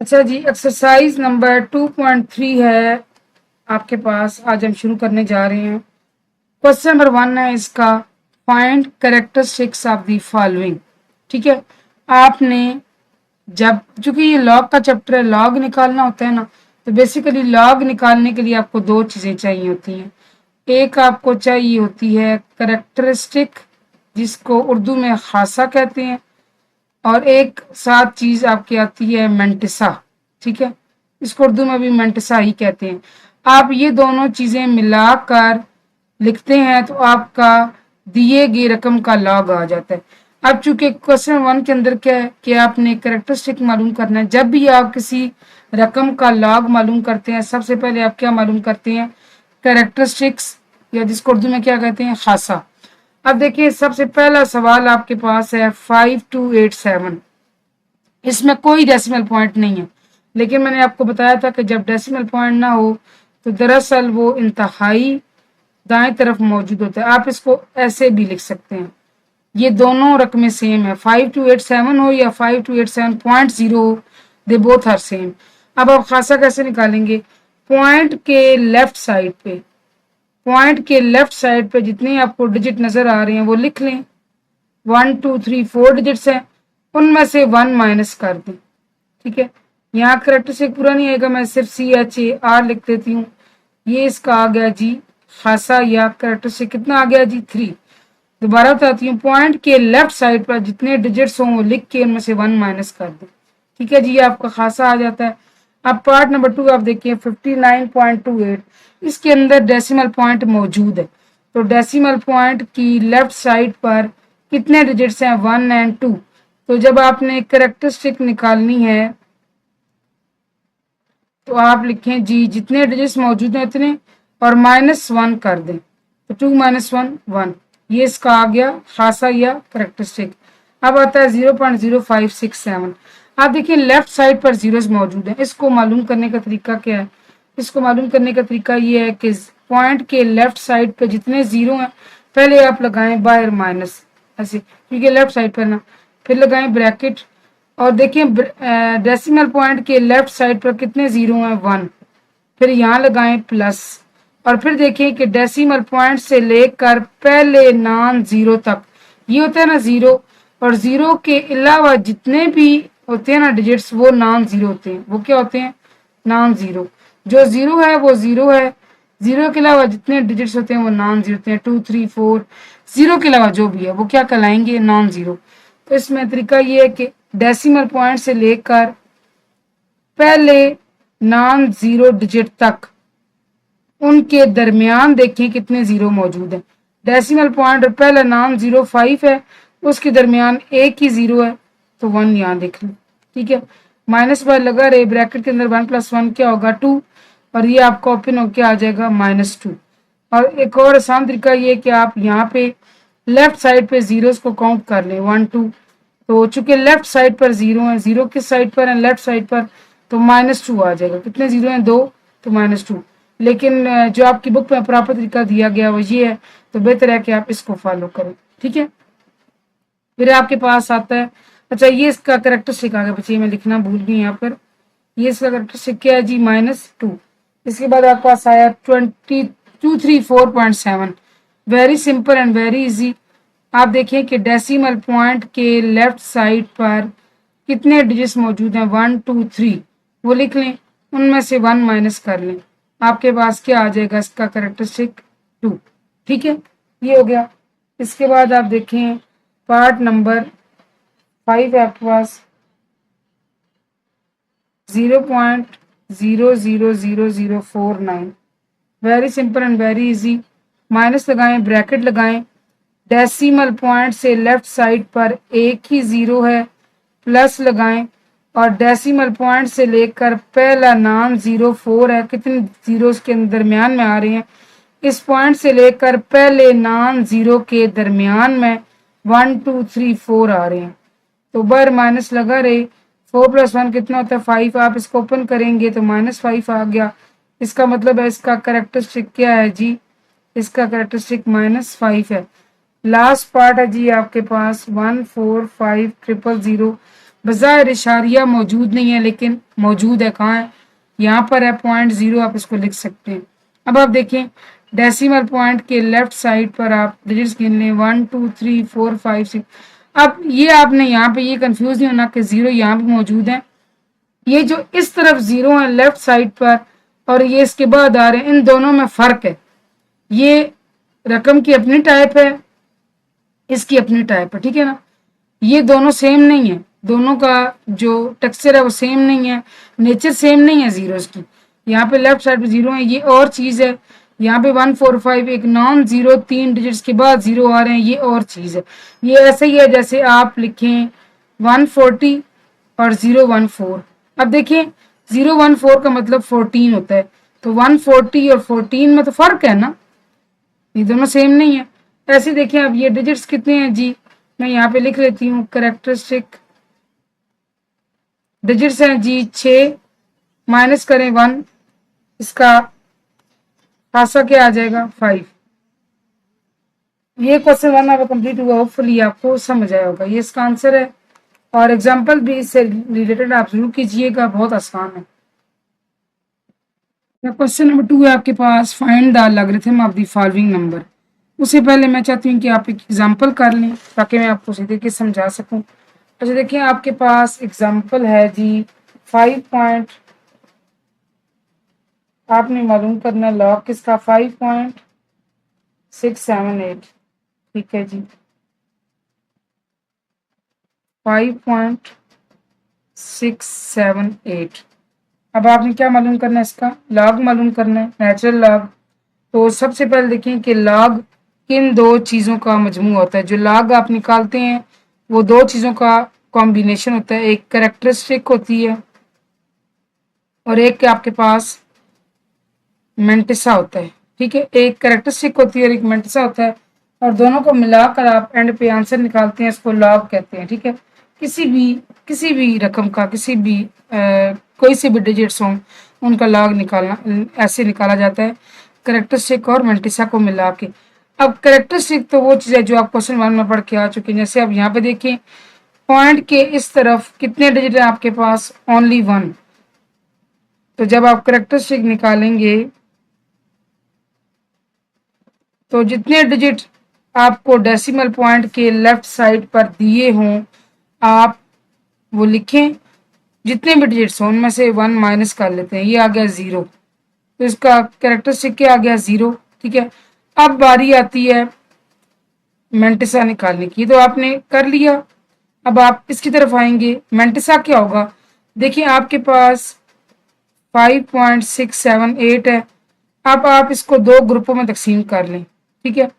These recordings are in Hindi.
अच्छा जी, एक्सरसाइज नंबर 2.3 है आपके पास। आज हम शुरू करने जा रहे हैं। क्वेश्चन नंबर 1 है इसका, find characteristics of the following. ठीक है, आपने जब चूंकि ये लॉग का चैप्टर है, लॉग निकालना होता है ना, तो बेसिकली लॉग निकालने के लिए आपको दो चीजें चाहिए होती हैं। एक आपको चाहिए होती है कैरेक्टरिस्टिक, जिसको उर्दू में खासा कहते हैं, और एक साथ चीज आपकी आती है मेंटिसा। ठीक है, इसको उर्दू में भी मेंटिसा ही कहते हैं। आप ये दोनों चीजें मिलाकर लिखते हैं तो आपका दिए गए रकम का लॉग आ जाता है। अब चूंकि क्वेश्चन 1 के अंदर क्या है कि आपने कैरेक्टरिस्टिक मालूम करना है। जब भी आप किसी रकम का लॉग मालूम करते हैं, सबसे पहले आप क्या मालूम करते हैं? कैरेक्टरिस्टिक्स, या जिसको उर्दू में क्या कहते हैं? खासा। अब देखिए, सबसे पहला सवाल आपके पास है 5287। इसमें कोई डेसिमल पॉइंट नहीं है, लेकिन मैंने आपको बताया था कि जब डेसिमल पॉइंट ना हो तो दरअसल वो इंतहाई दाएं तरफ मौजूद होता है। आप इसको ऐसे भी लिख सकते हैं, ये दोनों रकमें सेम है, 5287 हो या 5287.0 हो, दे बोथ आर सेम। अब आप खासा कैसे निकालेंगे? पॉइंट के लेफ्ट साइड पे, पॉइंट के लेफ्ट साइड पे जितने आपको डिजिट नजर आ रहे हैं वो लिख लें। 1 2 3 4 डिजिट्स हैं, उनमें से 1 माइनस कर दें। ठीक है, यहाँ करेक्टरिस्टिक पूरा नहीं आएगा, मैं सिर्फ CHAR लिख देती हूँ। ये इसका आ गया जी खासा, या करेक्टरिस्टिक कितना आ गया जी? 3। दोबारा बताती हूँ, पॉइंट के लेफ्ट साइड पर जितने डिजिट्स हों वो लिख के उनमें से 1 माइनस कर दें। ठीक है जी, ये आपका खासा आ जाता है। अब पार्ट नंबर 2 आप देखिए, 59.28। इसके अंदर डेसिमल पॉइंट मौजूद है, तो डेसिमल पॉइंट की लेफ्ट साइड पर कितने डिजिट्स हैं? 1 और 2। तो जब आपने कैरेक्टरिस्टिक निकालनी है तो आप लिखें जी जितने डिजिट्स मौजूद हैं उतने, और -1 कर दें, तो 2 - 1 1। ये इसका आ गया खासा या कैरेक्टरिस्टिक। अब आता है 0.0567। आप देखिए लेफ्ट साइड पर जीरोस मौजूद हैं। इसको मालूम करने का तरीका क्या है? इसको मालूम करने का तरीका ये है कि पॉइंट के लेफ्ट साइड पर जितने जीरो हैं पहले आप लगाएं बाहर माइनस, ऐसे, क्योंकि लेफ्ट साइड पर ना, फिर लगाएं ब्रैकेट, और देखिए डेसिमल पॉइंट के लेफ्ट साइड पर कितने जीरो हैं? 1। फिर यहाँ लगाएं प्लस, और फिर देखिए कि डेसिमल पॉइंट से लेकर पहले नॉन जीरो तक, ये होता है ना जीरो, और जीरो के अलावा जितने भी होते हैं ना डिजिट्स, वो नॉन जीरो होते हैं। वो क्या होते हैं? Non zero. जो जीरो है वो जीरो है, जीरो के अलावा जितने डिजिट्स होते हैं वो नॉन जीरो होते हैं। 2 3 4, जीरो के अलावा जो भी है वो क्या कहलाएंगे? Non zero. तो इसमें तरीका ये है कि डेसिमल पॉइंट से लेकर पहले नॉन जीरो डिजिट तक, उनके दरमियान देखें कितने जीरो मौजूद हैं। डेसिमल पॉइंट और पहला नॉन जीरो 5 है, उसके दरमियान एक ही जीरो है, तो 1 यहाँ देख लें। ठीक है, माइनस बाय लगा रहे, ब्रैकेट के अंदर 1 + 1 क्या होगा? 2, और ये आपका ओपन होकर आ जाएगा -2। और एक और आसान तरीका ये कि आप यहाँ पे लेफ्ट साइड पे जीरोस को काउंट कर लें, 1 2। तो चूंकि लेफ्ट साइड पर जीरो है, जीरो किस साइड पर है? लेफ्ट साइड पर, तो -2 आ जाएगा। कितने जीरो हैं? 2, तो -2। लेकिन जो आपकी बुक में प्रॉपर तरीका दिया गया वो ये है, तो बेहतर है कि आप इसको फॉलो करें। ठीक है, फिर आपके पास आता है, अच्छा ये इसका करेक्टरिस्टिक आ गया बच्चे, मैं लिखना भूल गई यहाँ पर। ये इसका करेक्टरिस्टिक क्या है जी? -2। इसके बाद आपके पास आया 2234.7। Very simple and very easy. आप देखें कि डेसिमल पॉइंट के लेफ्ट साइड पर कितने डिजिट्स मौजूद हैं? 1 2 3, वो लिख लें, उनमें से 1 माइनस कर लें, आपके पास क्या आ जाएगा? इसका करेक्टरिस्टिक 2। ठीक है, ये हो गया। इसके बाद आप देखें पार्ट नंबर 5 है आपके पास, 0.000049। Very simple and very easy. Minus लगाएं, ब्रैकेट लगाएं, डेसिमल पॉइंट से लेफ्ट साइड पर एक ही जीरो है, प्लस लगाएं, और डेसिमल पॉइंट से लेकर पहला नॉन जीरो 4 है। कितने जीरो के दरमियान में आ रहे हैं? इस पॉइंट से लेकर पहले नॉन जीरो के दरमियान में 1 2 3 4 आ रहे हैं, तो बर माइनस लगा रहे। 4 + 1 कितना होता है? 5। आप इसको ओपन करेंगे तो -5 आ गया। इसका मतलब है इसका करेक्टरिस्टिक क्या है जी? इसका करेक्टरिस्टिक -5 है। लास्ट पार्ट है जी आपके पास 14500। बज़ाहिर इशारिया मौजूद नहीं है, लेकिन मौजूद है। कहाँ है? यहाँ पर है 0.0, आप इसको लिख सकते हैं। अब आप देखें डेसिमल पॉइंट के लेफ्ट साइड पर आप डिजिट्स गिन लें 1 2 3 4 5 6। अब ये आपने यहाँ पे ये कंफ्यूज नहीं होना कि जीरो यहाँ पे मौजूद है। ये जो इस तरफ जीरो है लेफ्ट साइड पर और ये इसके बाद आ रहे हैं, इन दोनों में फर्क है। ये रकम की अपनी टाइप है, इसकी अपनी टाइप है, ठीक है ना। ये दोनों सेम नहीं है, दोनों का जो टेक्सचर है वो सेम नहीं है, नेचर सेम नहीं है जीरोस की। यहाँ पे लेफ्ट साइड पे जीरो है, ये और चीज है। यहाँ पे 145 एक नॉन जीरो 3 डिजिट्स के बाद जीरो आ रहे हैं, ये और चीज है। ये ऐसे ही है जैसे आप लिखें 140 और 014। अब देखें 014 का मतलब 14 होता है, तो 140 और 14 में तो फर्क है ना, ये दोनों सेम नहीं है। ऐसे देखें अब ये डिजिट्स कितने हैं जी, मैं यहाँ पे लिख लेती हूँ। कैरेक्टरिस्टिक डिजिट्स हैं जी 6, माइनस करें 1, इसका खासा क्या आ जाएगा 5। ये क्वेश्चन 1 आपका कंप्लीट हुआ, होपफुली आपको समझ आया होगा। ये इसका आंसर है और एग्जाम्पल भी इससे रिलेटेड आप जरूर कीजिएगा, बहुत आसान है। क्वेश्चन नंबर 2 है आपके पास, find the logarithm of the following number. उससे पहले मैं चाहती हूँ कि आप एक एग्जाम्पल कर लें ताकि मैं आपको सीधे के समझा सकूं। अच्छा देखिए आपके पास एग्जाम्पल है जी 5 पॉइंट, आपने मालूम करना लॉग किसका 5.678, ठीक है जी 5.678। अब आपने क्या मालूम करना है, इसका लॉग मालूम करना है, नेचुरल लॉग। तो सबसे पहले देखें कि लॉग किन दो चीज़ों का मजमू होता है। जो लॉग आप निकालते हैं वो दो चीज़ों का कॉम्बिनेशन होता है, एक कैरेक्टरिस्टिक होती है और एक आपके पास मेंटिसा होता है, ठीक है। एक कैरेक्टरिस्टिक होती है और एक मेंटिसा होता है, और दोनों को मिलाकर आप एंड पे आंसर निकालते हैं, इसको लॉग कहते हैं, ठीक है। किसी भी रकम का, किसी भी कोई से भी डिजिट्स हों उनका लॉग निकालना ऐसे निकाला जाता है, कैरेक्टरिस्टिक और मेंटिसा को मिला के। अब कैरेक्टरिस्टिक तो वो चीज़ है जो आप क्वेश्चन 1 में पढ़ के आ चुके हैं। जैसे अब यहाँ पे देखिए पॉइंट के इस तरफ कितने डिजिट है आपके पास, ओनली 1। तो जब आप कैरेक्टरिस्टिक निकालेंगे तो जितने डिजिट आपको डेसिमल पॉइंट के लेफ्ट साइड पर दिए हों आप वो लिखें, जितने भी डिजिट्स हों उनमें से 1 माइनस कर लेते हैं, ये आ गया 0, तो इसका कैरेक्टरिस्टिक क्या आ गया 0, ठीक है। अब बारी आती है मेंटिसा निकालने की, तो आपने कर लिया। अब आप इसकी तरफ आएंगे, मेंटिसा क्या होगा, देखिए आपके पास 5.678 है। अब आप इसको दो ग्रुपों में तकसीम कर लें, ठीक है।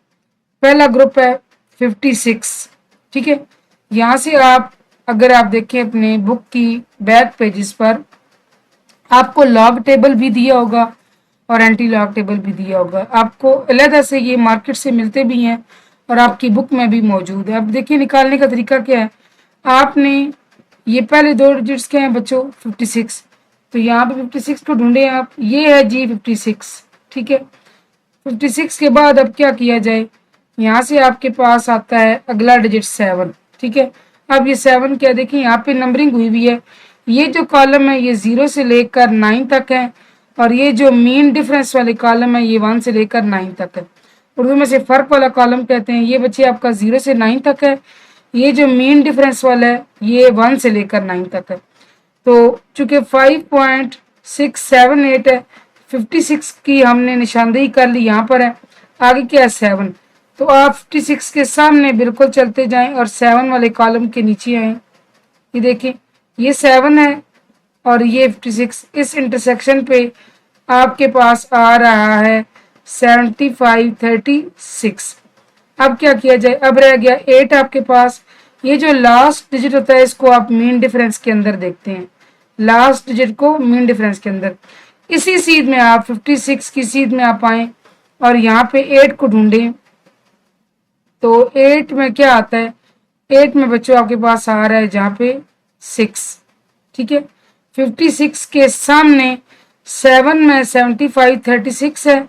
पहला ग्रुप है 56, ठीक है। यहाँ से आप अगर आप देखें अपने बुक की बैक पेजेस पर आपको लॉग टेबल भी दिया होगा और एंटी लॉग टेबल भी दिया होगा, आपको अलग से ये मार्केट से मिलते भी हैं और आपकी बुक में भी मौजूद है। अब देखिए निकालने का तरीका क्या है, आपने ये पहले दो डिजिट्स क्या हैं बच्चों 56, तो यहाँ पे 56 को ढूंढे आप, ये है जी 56, ठीक है। 56 के बाद अब क्या किया जाए, यहाँ से आपके पास आता है अगला डिजिट 7, ठीक है। अब ये 7 क्या देखें यहाँ पे नंबरिंग हुई हुई है, ये जो कॉलम है ये 0 से लेकर 9 तक है और ये जो मीन डिफरेंस वाले कॉलम है ये 1 से लेकर 9 तक है। उर्दू में से फर्क वाला कॉलम कहते हैं। ये बच्चे आपका 0 से 9 तक है, ये जो मीन डिफरेंस वाला है ये 1 से लेकर 9 तक है। तो चूंकि 5.678 है, 56 की हमने निशानदेही कर ली, यहाँ पर है, आगे क्या है 7, तो आप 56 के सामने बिल्कुल चलते जाएं और 7 वाले कॉलम के नीचे आए। ये देखें ये 7 है और ये 56, इस इंटरसेक्शन पे आपके पास आ रहा है 7536। अब क्या किया जाए, अब रह गया 8 आपके पास। ये जो लास्ट डिजिट होता है इसको आप मीन डिफरेंस के अंदर देखते हैं, लास्ट डिजिट को मीन डिफरेंस के अंदर, इसी सीध में आप 56 की सीध में आप आए और यहाँ पे 8 को ढूंढें। तो 8 में क्या आता है, 8 में बच्चों आपके पास आ रहा है जहाँ पे 6, ठीक है। 56 के सामने 7 में 7536 है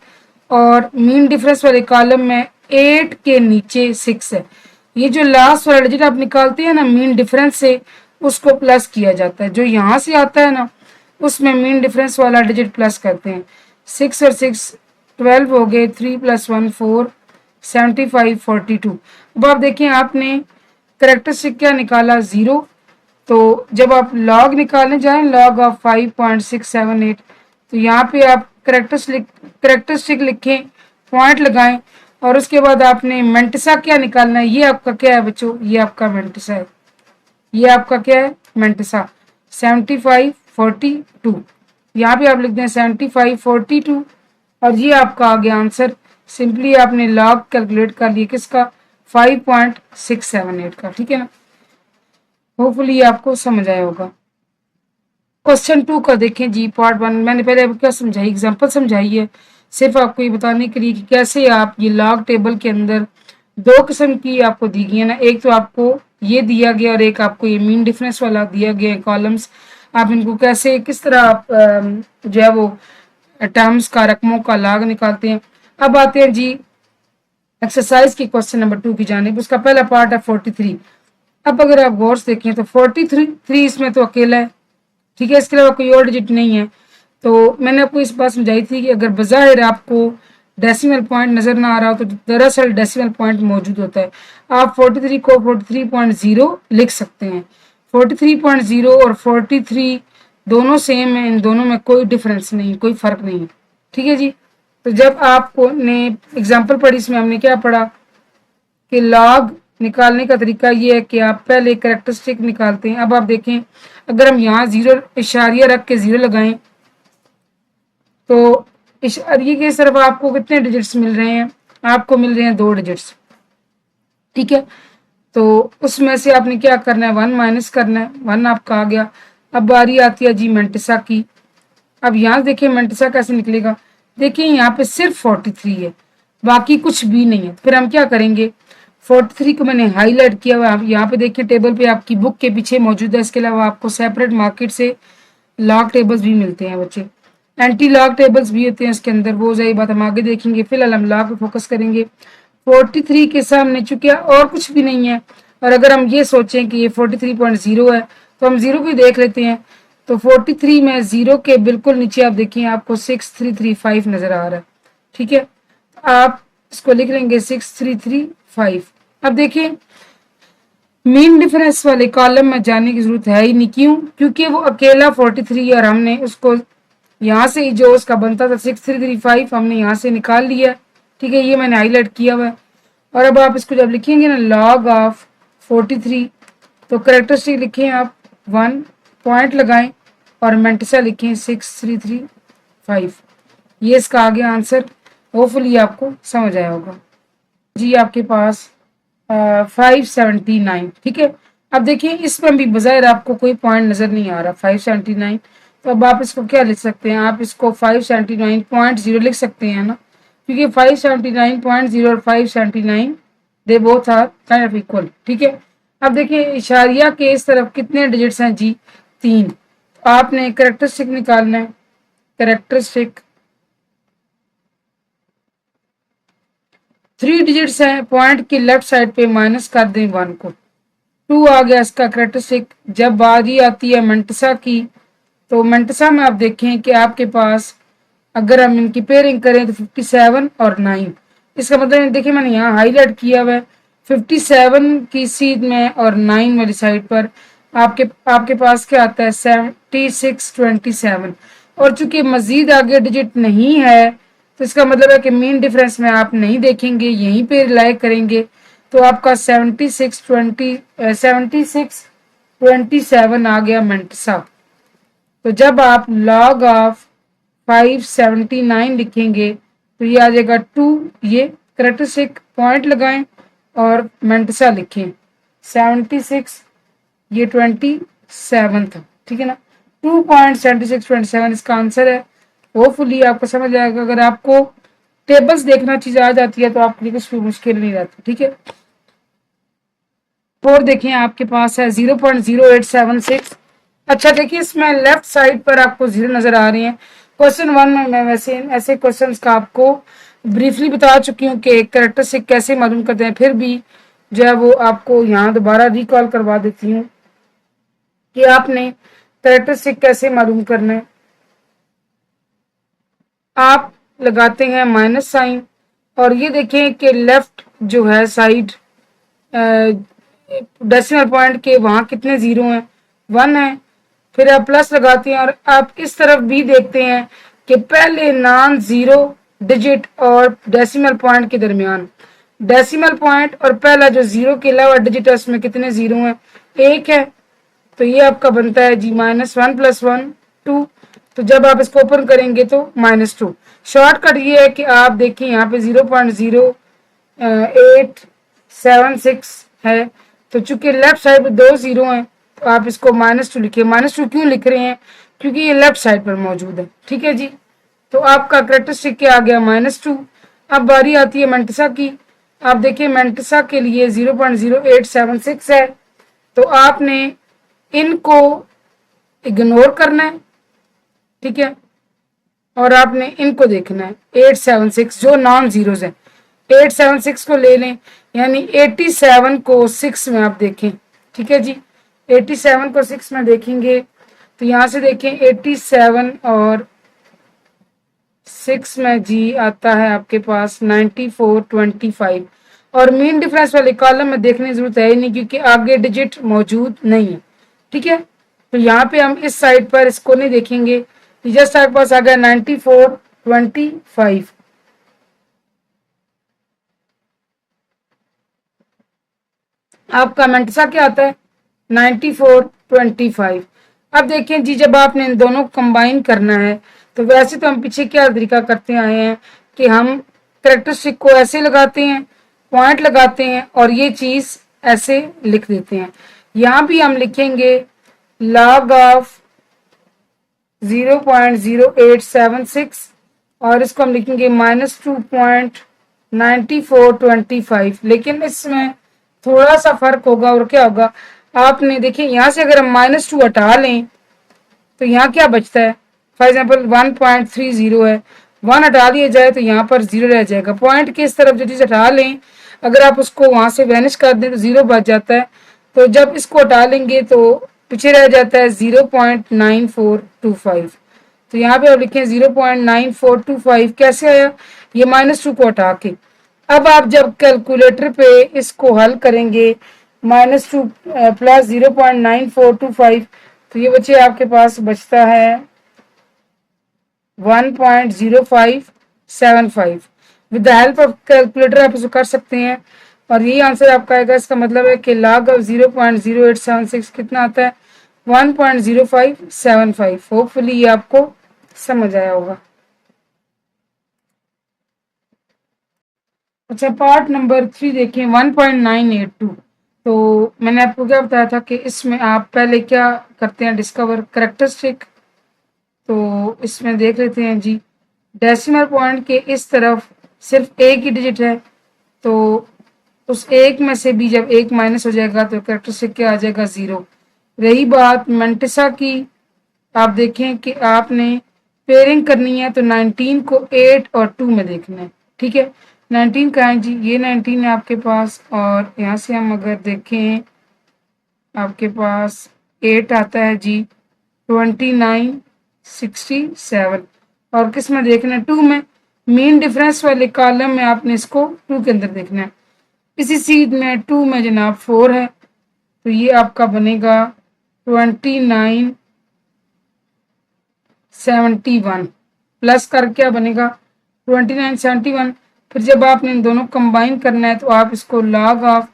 और मीन डिफरेंस वाले कॉलम में 8 के नीचे 6 है। ये जो लास्ट वाला डिजिट आप निकालते हैं ना मीन डिफरेंस से, उसको प्लस किया जाता है। जो यहाँ से आता है ना उसमें मीन डिफरेंस वाला डिजिट प्लस करते हैं। 6 और 6 12 हो गए, 3 + 1 4, 75 42। अब आप देखिए आपने करेक्टरिस्टिक क्या निकाला 0। तो जब आप लॉग निकालने जाएं लॉग ऑफ 5.678, तो यहाँ पे आप करेक्टरिस्टिक लिखें, पॉइंट लगाएं और उसके बाद आपने मेंटिसा क्या निकालना है। ये आपका क्या है बच्चों, ये आपका मेंटिसा है। ये आपका क्या है मेंटिसा 75 42। यहाँ पे आप लिख दें 75 42 और ये आपका आ गया आंसर। सिंपली आपने लॉग कैलकुलेट कर लिया किसका 5.678 का। ठीक है ना, होपफुली आपको समझ आया होगा। क्वेश्चन 2 का देखें जी, पार्ट 1 मैंने पहले क्या समझाई, एग्जांपल समझाई है सिर्फ आपको ये बताने के लिए कि कैसे आप ये लॉग टेबल के अंदर दो किस्म की आपको दी गई है ना, एक तो आपको ये दिया गया और एक आपको ये मीन डिफरेंस वाला दिया गया कॉलम्स। आप इनको कैसे किस तरह आप जो है वो टर्म्स का रकमों का लॉग निकालते हैं। अब आते हैं जी एक्सरसाइज की क्वेश्चन नंबर 2 की जानिब। उसका पहला पार्ट है 43। अब अगर आप गौर से देखें तो 43 इसमें तो अकेला है, ठीक है, इसके अलावा कोई और डिजिट नहीं है। तो मैंने आपको इस बात समझाई थी कि अगर बज़ाहिर आपको डेसिमल पॉइंट नजर ना आ रहा हो तो दरअसल डेसिमल पॉइंट मौजूद होता है। आप 43 को 43.0 लिख सकते हैं। 43.0 और 43 दोनों सेम है, इन दोनों में कोई डिफरेंस नहीं, कोई फर्क नहीं है। ठीक है जी। तो जब आपको ने एग्जाम्पल पढ़ी इसमें हमने क्या पढ़ा कि लॉग निकालने का तरीका ये है कि आप पहले करेक्टरिस्टिक निकालते हैं। अब आप देखें अगर हम यहाँ 0 इशारिया रख के 0 लगाएं तो इशारिये के सिर्फ आपको कितने डिजिट्स मिल रहे हैं, आपको मिल रहे हैं 2 डिजिट्स। ठीक है, तो उसमें से आपने क्या करना है 1 माइनस करना है, 1 आपका आ गया। अब बारी आती है जी मेंटिसा की। अब यहाँ देखिए मेंटिसा कैसे निकलेगा, देखिए यहाँ पे सिर्फ 43 है, बाकी कुछ भी नहीं है। तो फिर हम क्या करेंगे 43 को मैंने हाईलाइट किया हुआ, यहाँ पे देखिए टेबल पे आपकी बुक के पीछे मौजूद है। इसके अलावा आपको सेपरेट मार्केट से लॉग टेबल्स भी मिलते हैं बच्चे, एंटी लॉग टेबल्स भी होते हैं इसके अंदर, वो सही बात हम आगे देखेंगे। फिलहाल हम लॉग पे फोकस करेंगे। 43 के सामने चूंकि और कुछ भी नहीं है और अगर हम ये सोचें कि ये 43.0 है तो हम 0 भी देख लेते हैं। तो 43 में 0 के बिल्कुल नीचे आप देखिए आपको 6335 नजर आ रहा है। ठीक है, आप इसको लिख लेंगे 6335। अब देखिए मीन डिफरेंस वाले कॉलम में जाने की जरूरत है ही नहीं, क्यों, क्योंकि वो अकेला 43 है और हमने उसको यहाँ से जो उसका बनता था 6335 हमने यहाँ से निकाल लिया। ठीक है, ये मैंने हाईलाइट किया हुआ है। और अब आप इसको जब लिखेंगे ना लॉग ऑफ 43 तो करेक्टरिस्टिक लिखें आप 1 पॉइंट लगाएं और मेंटिसा लिखें 6335। ये इसका आगे आंसर, होपफुली आपको समझ आया होगा जी। आपके पास 579। ठीक है, अब देखिए इसमें भी बजाय आपको कोई पॉइंट नजर नहीं आ रहा 579। तो अब आप इसको क्या लिख सकते हैं, आप इसको 579.0 लिख सकते हैं ना, क्योंकि 579.0 और 579 they both are kind of equal. ठीक है, अब देखिए इशारिया के इस तरफ कितने डिजिट्स हैं जी 3। तो आपने करेक्टरिस्टिक निकालना है, करेक्टरिस्टिक 3 डिजिट्स हैं, पॉइंट की लेफ्ट साइड पे माइनस कर दें 1 को, 2 आ गया इसका करेक्टरिस्टिक। जब बारी आती है मेंटिसा की तो मेंटिसा में आप देखें कि आपके पास अगर हम इनकी पेयरिंग करें तो 57 और 9, इसका मतलब देखिए मैंने यहाँ हाईलाइट किया हुआ है 57 की सीध में और 9 वाली साइड पर आपके पास क्या आता है 7627। और चूंकि मजीद आगे डिजिट नहीं है तो इसका मतलब है कि मीन डिफरेंस में आप नहीं देखेंगे, यहीं पे रिलाई करेंगे। तो आपका 7627 आ गया मेंटिसा। तो जब आप लॉग ऑफ 579 लिखेंगे तो ये आ जाएगा 2, ये करेक्टरिस्टिक पॉइंट लगाएं और मेंटिसा लिखें 76, ये 27 था। ठीक है ना, 2.7627 इसका आंसर है। होपफुली आपको समझ आएगा। अगर आपको टेबल्स देखना चीज आ जाती है तो आपके लिए कुछ भी मुश्किल नहीं रहती। ठीक है, और देखें आपके पास है 0.0876। अच्छा देखिए इसमें लेफ्ट साइड पर आपको 0 नजर आ रहे हैं। क्वेश्चन 1 में मैं वैसे ऐसे क्वेश्चंस का आपको ब्रीफली बता चुकी हूँ कि कैरेक्टरिस्टिक कैसे मालूम करते हैं, फिर भी जो है वो आपको यहाँ दोबारा रिकॉल करवा देती हूँ। कि आपने कैरेक्टरिस्टिक कैसे मालूम करना है। आप लगाते हैं माइनस साइन और ये देखें कि लेफ्ट जो है साइड डेसिमल पॉइंट के वहां कितने जीरो हैं, 1 है। फिर आप प्लस लगाते हैं और आप इस तरफ भी देखते हैं कि पहले नॉन जीरो डिजिट और डेसिमल पॉइंट के दरमियान, डेसिमल पॉइंट और पहला जो जीरो के अलावा डिजिट है उसमें कितने जीरो हैं, 1 है। तो ये आपका बनता है जी -1 + 1 2। तो जब आप इसको ओपन करेंगे तो -2। शॉर्टकट ये है कि आप देखिए यहाँ पे 0.0876 है। तो चूंकि लेफ्ट साइड पे 2 जीरो हैं तो आप इसको -2 लिखिए। -2 क्यों लिख रहे हैं, क्योंकि ये लेफ्ट साइड पर मौजूद है। ठीक है जी, तो आपका कैरेक्टरिस्टिक क्या आ गया, -2। अब बारी आती है मेंटिसा की। आप देखिए मेंटिसा के लिए 0.0876 है। तो आपने इनको इग्नोर करना है, ठीक है, और आपने इनको देखना है 876 जो नॉन जीरोज है। 876 को ले लें, यानी 87 को 6 में आप देखें। ठीक है जी, 87 को 6 में देखेंगे तो यहां से देखें 87 और 6 में जी आता है आपके पास 9425। और मीन डिफरेंस वाले कॉलम में देखने की जरूरत है ही नहीं क्योंकि आगे डिजिट मौजूद नहीं है। ठीक है, तो यहाँ पे हम इस साइड पर इसको नहीं देखेंगे। तो जस्ट आपके पास आ गया 9425। आपका मेंटिसा क्या आता है, 9425। अब देखें जी, जब आपने इन दोनों को कंबाइन करना है तो वैसे तो हम पीछे क्या तरीका करते आए हैं कि हम कैरेक्टरिस्टिक को ऐसे लगाते हैं, पॉइंट लगाते हैं और ये चीज ऐसे लिख देते हैं। यहां भी हम लिखेंगे log ऑफ 0.0876 और इसको हम लिखेंगे -2.9425। लेकिन इसमें थोड़ा सा फर्क होगा और क्या होगा, आपने देखिए यहां से अगर हम -2 हटा लें तो यहाँ क्या बचता है, फॉर एग्जाम्पल 1.30 है, 1 हटा लिया जाए तो यहाँ पर 0 रह जाएगा। पॉइंट के इस तरफ जो चीज हटा लें, अगर आप उसको वहां से वैनिश कर दें तो 0 बच जाता है। तो जब इसको हटा लेंगे तो पीछे रह जाता है 0.9425। तो यहाँ पे आप लिखें 0.9425 कैसे आया, ये -2 को हटा के। अब आप जब कैलकुलेटर पे इसको हल करेंगे -2 + 0.9425 तो ये बच्चे आपके पास बचता है 1.0575। With the help of calculator आप इसको कर सकते हैं और यही आंसर आपका आएगा। इसका मतलब है कि log ऑफ 0.0876 कितना आता है, 1.0575। होपफुली ये आपको समझ आया होगा। अच्छा, पार्ट नंबर 3 देखें 1.982। तो मैंने आपको क्या बताया था कि इसमें आप पहले क्या करते हैं, डिस्कवर कैरेक्टरिस्टिक। तो इसमें देख लेते हैं जी, डेसिमल पॉइंट के इस तरफ सिर्फ एक ही डिजिट है, तो उस एक में से भी जब एक माइनस हो जाएगा तो कैरेक्टरिस्टिक क्या आ जाएगा, 0। रही बात मेंटिसा की, आप देखें कि आपने पेयरिंग करनी है तो 19 को 8 और 2 में देखना है। ठीक है, 19 का है जी, ये 19 है आपके पास और यहाँ से हम अगर देखें आपके पास 8 आता है जी 2967। और किस में देखना है, 2 में। मीन डिफरेंस वाले कॉलम में आपने इसको 2 के अंदर देखना है। इसी सीध में 2 में जनाब 4 है तो ये आपका बनेगा 2971 प्लस कर क्या बनेगा 2971। फिर जब आपने इन दोनों कंबाइन करना है तो आप इसको log ऑफ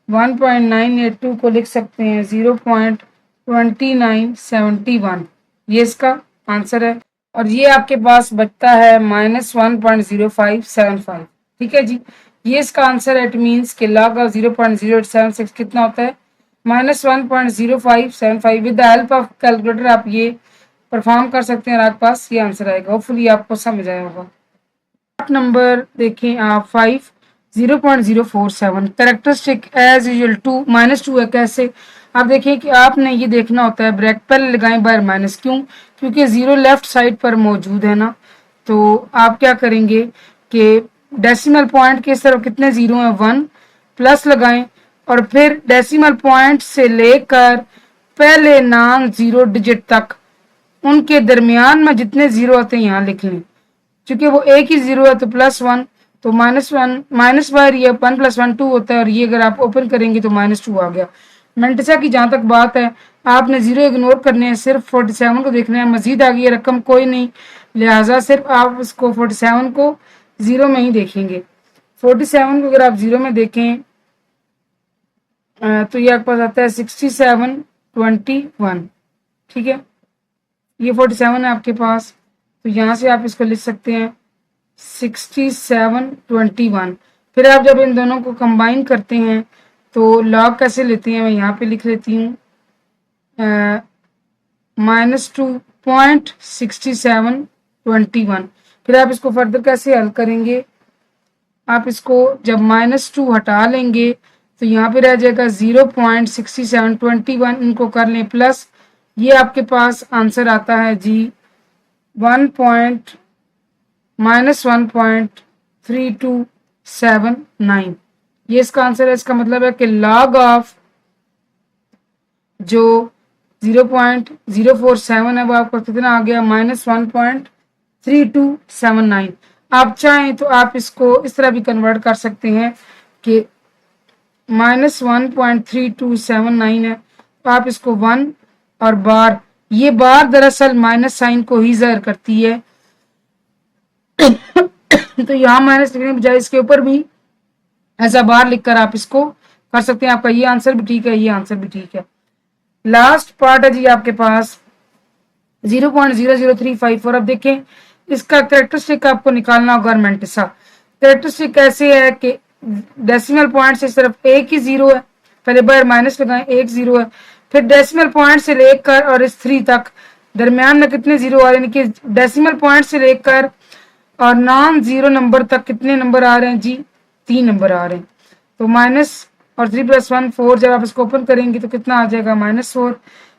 1.982 को लिख सकते हैं 0.2971। ये इसका आंसर है और ये आपके पास बचता है -1.0575। ठीक है जी, ये इसका आंसर है। इट मीन्स के log ऑफ 0.0876 कितना होता है, -1.0575। With the help of calculator आप ये परफॉर्म कर सकते हैं और आपके पास ये आंसर आएगा। होपफुली आपको समझ आया होगा। पार्ट नंबर देखें आप 5 0.047 कैरेक्टरिस्टिक एज यूजुअल 2 है। कैसे, आप देखिए कि आपने ये देखना होता है, ब्रैकेट पहले लगाएं बार माइनस, क्यों, क्योंकि 0 लेफ्ट साइड पर मौजूद है ना। तो आप क्या करेंगे कि डेसिमल पॉइंट के इस तरफ कितने 0 हैं, 1 प्लस लगाएं और फिर डेसिमल पॉइंट से लेकर पहले नॉन जीरो डिजिट तक उनके दरमियान में जितने जीरो आते हैं यहाँ लिख लें। चूंकि वो एक ही जीरो है तो +1, तो -1 माइनस बार ये 1 + 1 2 होता है, और ये अगर आप ओपन करेंगे तो -2 आ गया। मेंटिसा की जहां तक बात है, आपने जीरो इग्नोर करने हैं, सिर्फ 47 को देखना है। मजीद आ गई रकम कोई नहीं, लिहाजा सिर्फ आप उसको 47 को जीरो में ही देखेंगे। 47 को अगर आप जीरो में देखें तो ये आपके पास आता है 6721। ठीक है, ये 47 है आपके पास, तो यहाँ से आप इसको लिख सकते हैं 6721। फिर आप जब इन दोनों को कंबाइन करते हैं तो लॉग कैसे लेते हैं, मैं यहाँ पे लिख लेती हूँ -2.6721। फिर आप इसको फर्दर कैसे हल करेंगे, आप इसको जब -2 हटा लेंगे तो यहाँ पे रह जाएगा 0.6721, इनको कर लें प्लस, ये आपके पास आंसर आता है जी -1.3279। ये इसका आंसर है। इसका मतलब है कि लॉग ऑफ जो 0.047 है वो आपका कितना आ गया, -1.3279। आप चाहें तो आप इसको इस तरह भी कन्वर्ट कर सकते हैं कि -1.3279 है, तो आप इसको 1 और बार, ये बार दरअसल माइनस साइन को ही ज़ाहिर करती है तो यहाँ माइनस लिखने के बजाय इसके ऊपर भी ऐसा बार लिखकर आप इसको कर सकते हैं। आपका ये आंसर भी ठीक है, ये आंसर भी ठीक है। लास्ट पार्ट है जी आपके पास 0.00354। अब देखें इसका कैरेक्टरिस्टिक आपको निकालना होगा। मेंटिसा कैरेक्टरिस्टिक कैसे है कि डेसिमल पॉइंट से सिर्फ एक ही जीरो है, पहले बार माइनस लगाएं, एक जीरो है, फिर डेसिमल पॉइंट से लेकर और इस 3 तक दरमियान में कितने जीरो आ रहे हैं, कि डेसिमल पॉइंट से लेकर और नॉन जीरो नंबर तक कितने नंबर आ रहे हैं जी, 3 नंबर आ रहे हैं। तो माइनस और 3 + 1 4, जब आप इसको ओपन करेंगे तो कितना आ जाएगा, -4।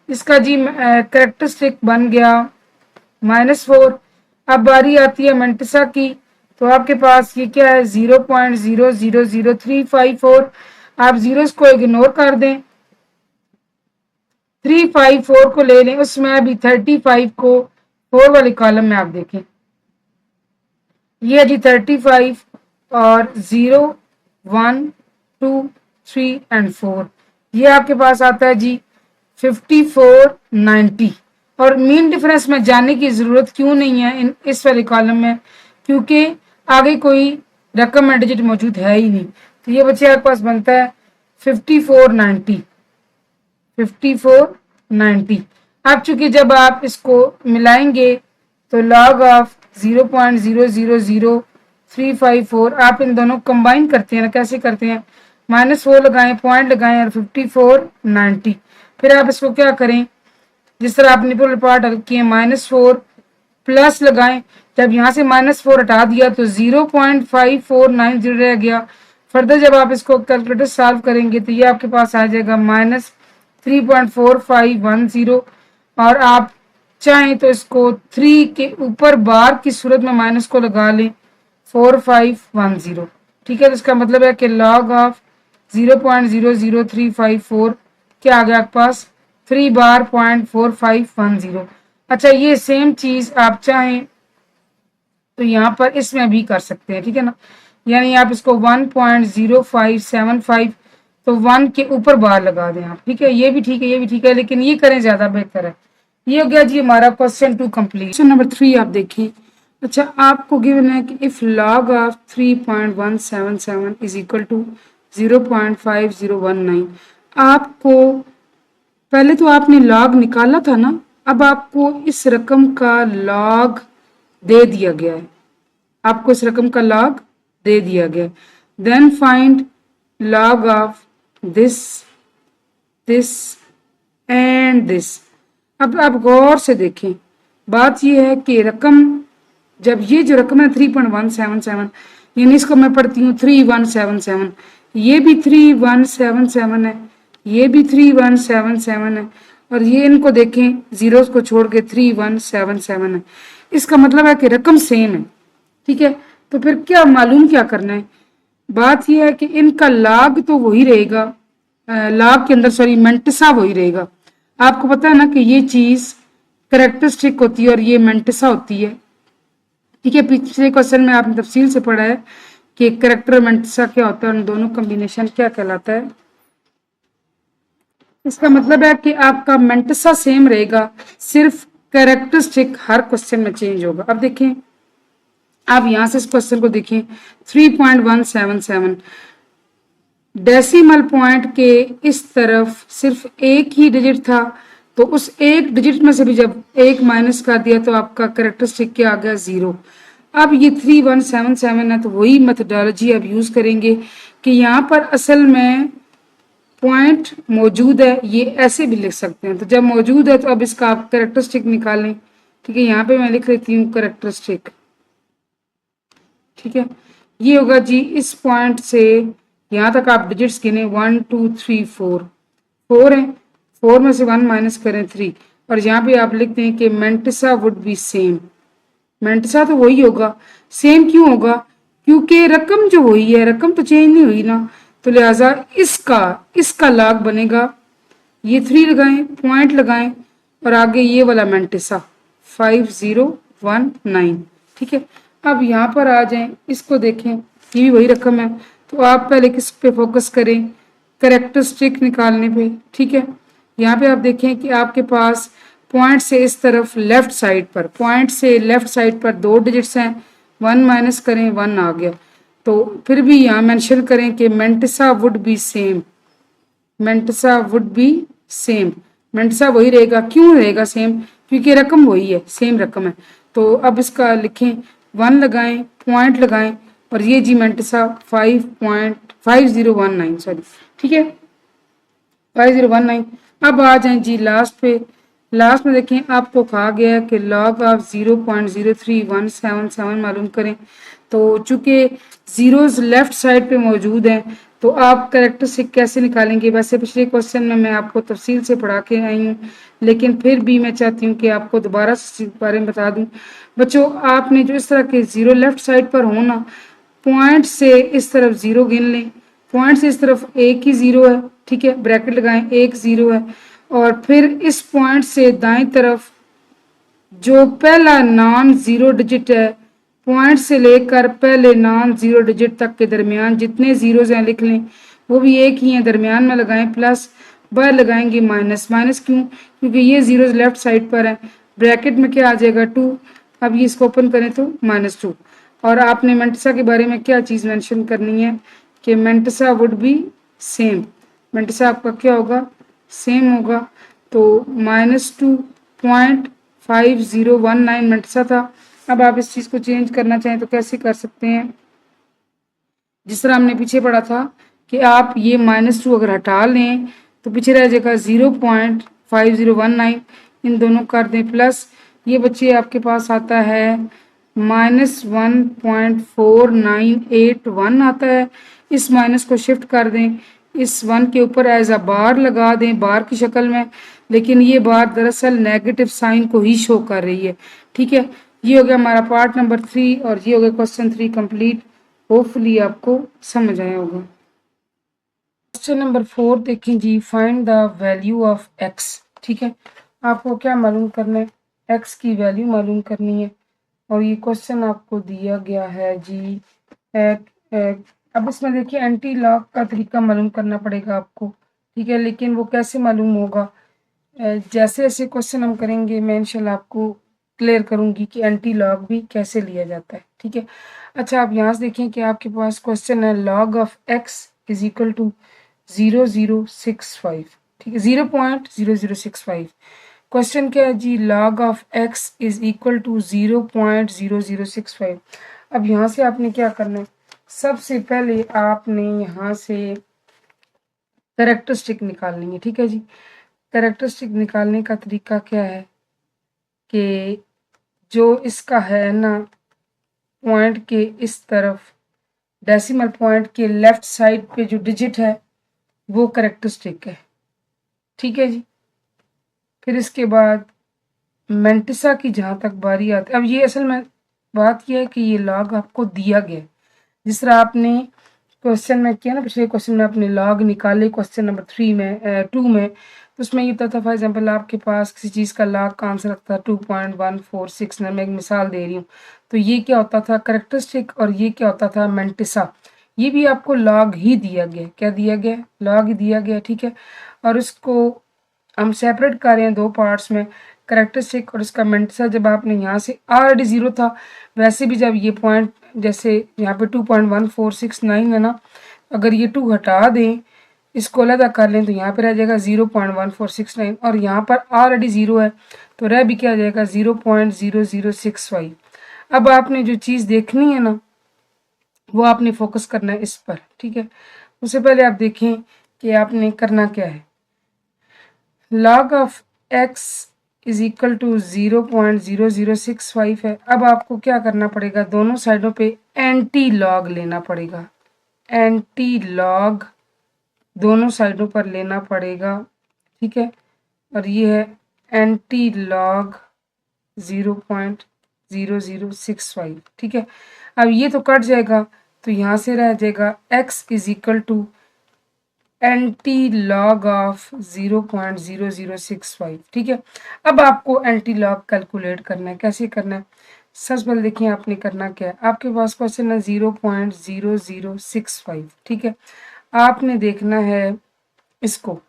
इसका जी कैरेक्टरिस्टिक बन गया -4। अब बारी आती है मेंटिसा की, तो आपके पास ये क्या है 0.000354। आप जीरोस को इग्नोर कर दें, 354 को ले लें, उसमें अभी 35 को 4 वाले कॉलम में आप देखें, ये जी 35 और 0 1 2 3 और 4, ये आपके पास आता है जी 5490। और मीन डिफरेंस में जाने की जरूरत क्यों नहीं है इस वाले कॉलम में, क्योंकि आगे कोई रकम या डिजिट मौजूद है ही नहीं। तो ये बच्चे आपके पास बनता है 5490। अब चूंकि जब आप इसको मिलाएंगे तो log ऑफ 0.000354, आप इन दोनों कंबाइन करते हैं ना, कैसे करते हैं, -4 लगाएं, पॉइंट लगाएं और 5490। फिर आप इसको क्या करें, जिस तरह आपने पूरा पार्ट हल किए, -4 प्लस लगाएं, जब यहाँ से -4 हटा दिया तो 0.5490 रह गया। फर्दर जब आप इसको कैलकुलेटर सॉल्व करेंगे तो ये आपके पास आ जाएगा -3.4510। और आप चाहें तो इसको 3 के ऊपर बार की सूरत में माइनस को लगा लें, 4510। ठीक है, तो इसका मतलब है कि log ऑफ 0.00354 क्या आ गया आपके पास, 3 बार 0.4510। अच्छा, ये सेम चीज आप चाहें तो यहाँ पर इसमें भी कर सकते हैं, ठीक है ना, यानी आप इसको 1.0575, तो 1 के ऊपर बार लगा दें आप, ठीक है, ये भी ठीक है, ये भी ठीक है, लेकिन ये करें ज्यादा बेहतर है। ये हो गया जी हमारा क्वेश्चन 2 कंप्लीट। क्वेश्चन नंबर 3 आप देखें। अच्छा, आपको गिवन है कि if log of 3.177 is equal to 0.5019। आपको पहले तो आपने log निकाला था ना, अब आपको इस रकम का log दे दिया गया है, आपको इस रकम का log दे दिया गया। Then find log of this and this. अब आप गौर से देखें, बात यह है कि रकम, जब ये जो रकम है 3.177, यानी इसको मैं पढ़ती हूँ 3177, ये भी 3177 है, ये भी 3177 है, और ये इनको देखें जीरोस को छोड़ के 3177 है। इसका मतलब है कि रकम सेम है, ठीक है। तो फिर क्या मालूम क्या करना है, बात यह है कि इनका log तो वही रहेगा, log के अंदर सॉरी मेंटिसा वही रहेगा। आपको पता है ना कि ये चीज करेक्टरिस्टिक होती है और ये मेंटिसा होती है। ठीक है, पिछले क्वेश्चन में आपने तफसील से पढ़ा है कि करेक्टर मेंटिसा क्या होता है और उन दोनों कॉम्बिनेशन क्या कहलाता है। इसका मतलब है कि आपका मेंटिसा सेम रहेगा, सिर्फ कैरेक्टरिस्टिक हर क्वेश्चन में चेंज होगा। अब देखें, आप यहां से इस क्वेश्चन को देखें, 3.177 डेसिमल पॉइंट के इस तरफ सिर्फ एक ही डिजिट था, तो उस एक डिजिट में से भी जब एक माइनस कर दिया तो आपका कैरेक्टरिस्टिक क्या आ गया, 0। अब ये 3177 है, तो वही मेथडोलॉजी अब यूज करेंगे कि यहाँ पर असल में पॉइंट मौजूद है, ये ऐसे भी लिख सकते हैं। तो जब मौजूद है तो अब इसका आप कैरेक्टरिस्टिक निकालें। ठीक है, यहाँ पे मैं लिख लेती हूँ कैरेक्टरिस्टिक। ठीक है, ये होगा जी इस पॉइंट से यहाँ तक आप डिजिट्स गिने 1 2 3 4 है, 4 में से 1 माइनस करें 3, और यहाँ पे आप लिखते हैं कि mantissa would be same. Mantissa तो वही होगा, सेम क्यों होगा, क्योंकि रकम जो वही है, रकम तो चेंज नहीं हुई ना, तो लिहाजा इसका लॉग बनेगा। ये 3 लगाएं, पॉइंट लगाएं, और आगे ये वाला मेंटिसा 5019। ठीक है, अब यहाँ पर आ जाएं, इसको देखें, ये भी वही रकम है, तो आप पहले किस पे फोकस करें, कैरेक्टरिस्टिक निकालने पे। ठीक है, यहाँ पे आप देखें कि आपके पास पॉइंट से इस तरफ लेफ्ट साइड पर, पॉइंट से लेफ्ट साइड पर 2 डिजिट्स हैं, 1 माइनस करें 1 आ गया। तो फिर भी यहाँ मेंशन करें कि mantissa would be same, mantissa would be same, mantissa वही रहेगा। क्यों रहेगा सेम, क्योंकि रकम वही है, सेम रकम है। तो अब इसका लिखें, 1 लगाएं, पॉइंट लगाएं, और ये जी मेंटिसा 5.5019, सॉरी, ठीक है 5019। अब आ जाएं जी लास्ट पे, लास्ट में देखें आपको कहा गया है कि लॉग ऑफ 0.03177 मालूम करें। तो चूंकि जीरोस लेफ्ट साइड पे मौजूद हैं, तो आप कैरेक्टरिस्टिक कैसे निकालेंगे। वैसे पिछले क्वेश्चन में मैं आपको तफसील से पढ़ा के आई हूँ, लेकिन फिर भी मैं चाहती हूँ कि आपको दोबारा से इस बारे में बता दूँ। बच्चों, आपने जो इस तरह के जीरो लेफ्ट साइड पर हो ना, पॉइंट से इस तरफ 0 गिन लें, पॉइंट से इस तरफ एक ही 0 है। ठीक है, ब्रैकेट लगाएं, एक 0 है, और फिर इस पॉइंट से दाएं तरफ जो पहला नॉन जीरो डिजिट है, पॉइंट से लेकर पहले नॉन जीरो डिजिट तक के दरमियान जितने जीरोज हैं लिख लें, वो भी एक ही है, दरमियान में लगाएं प्लस, बाहर लगाएंगे माइनस। माइनस क्यों, क्योंकि ये जीरोज लेफ्ट साइड पर है। ब्रैकेट में क्या आ जाएगा, 2। अब ये इसको ओपन करें तो -2। और आपने मेंटिसा के बारे में क्या चीज़ मेंशन करनी है कि mantissa would be same, mantissa आपका क्या होगा, सेम होगा। तो -2.5019 मेंटिसा था। अब आप इस चीज़ को चेंज करना चाहें तो कैसे कर सकते हैं, जिस तरह हमने पीछे पढ़ा था कि आप ये -2 अगर हटा लें तो पीछे रह जाएगा 0.5019, इन दोनों कर दें प्लस, ये बच्चे आपके पास आता है -1.4981 आता है। इस माइनस को शिफ्ट कर दें, इस 1 के ऊपर एज अ बार लगा दें, बार की शक्ल में, लेकिन ये बार दरअसल नेगेटिव साइन को ही शो कर रही है। ठीक है, ये हो गया हमारा पार्ट नंबर 3, और ये हो गया क्वेश्चन 3 कंप्लीट। होपफुली आपको समझ आया होगा। क्वेश्चन नंबर 4 देखें जी, find the value of x। ठीक है, आपको क्या मालूम करना है, x की वैल्यू मालूम करनी है, और ये क्वेश्चन आपको दिया गया है जी। अब इसमें देखिए एंटी लॉग का तरीका मालूम करना पड़ेगा आपको। ठीक है, लेकिन वो कैसे मालूम होगा, जैसे जैसे क्वेश्चन हम करेंगे मैं इंशाल्लाह आपको क्लियर करूंगी कि एंटी लॉग भी कैसे लिया जाता है। ठीक है, अच्छा आप यहाँ से देखें कि आपके पास क्वेश्चन है log of x is equal to 0065। ठीक है, 0.0065। क्वेश्चन क्या है जी, log of x is equal to 0.0065। अब यहाँ से आपने क्या करना है, सबसे पहले आपने यहाँ से कैरेक्टरिस्टिक निकालनी है। ठीक है जी, कैरेक्टरिस्टिक निकालने का तरीका क्या है कि जो इसका है ना, पॉइंट के इस तरफ डेसिमल पॉइंट के लेफ्ट साइड पे जो डिजिट है वो कैरेक्टरिस्टिक है। ठीक है जी, फिर इसके बाद मेंटिसा की जहाँ तक बारी आती है, अब ये असल में बात यह है कि ये लॉग आपको दिया गया, जिस तरह आपने क्वेश्चन में किया ना, पिछले क्वेश्चन में आपने लॉग निकाले क्वेश्चन नंबर 2 में, तो उसमें ये होता था फॉर एग्जांपल आपके पास किसी चीज़ का लॉग का आंसर रखता था 2.146, मैं एक मिसाल दे रही हूँ। तो ये क्या होता था कैरेक्टरिस्टिक, और ये क्या होता था मेंटिसा। ये भी आपको लॉग ही दिया गया, क्या दिया गया, लॉग ही दिया गया, ठीक है। और इसको हम सेपरेट कर रहे हैं दो पार्ट्स में, कैरेक्टरिस्टिक और इसका मेंटिसा। जब आपने यहाँ से ऑलरेडी 0 था, वैसे भी जब ये पॉइंट जैसे यहाँ पे 2.1469 है ना, अगर ये 2 हटा दें, इसको अलग कर लें, तो यहाँ पे रह जाएगा 0.1469, और यहाँ पर ऑलरेडी 0 है, तो रह भी क्या जाएगा 0.0065। अब आपने जो चीज़ देखनी है ना, वो आपने फोकस करना है इस पर, ठीक है। उससे पहले आप देखें कि आपने करना क्या है। log of x is equal to 0.0065 है। अब आपको क्या करना पड़ेगा, दोनों साइडों पे एंटी लॉग लेना पड़ेगा, एंटी लॉग दोनों साइडों पर लेना पड़ेगा, ठीक है। और ये है एंटी लॉग 0.0065, ठीक है। अब ये तो कट जाएगा, तो यहाँ से रह जाएगा x is equal to antilog of 0.0065, ठीक है। अब आपको एंटी लॉग कैलकुलेट करना है, कैसे करना है, सबसे पहले देखिए आपने करना क्या है। आपके पास क्वेश्चन है 0.0065, ठीक है। आपने देखना है इसको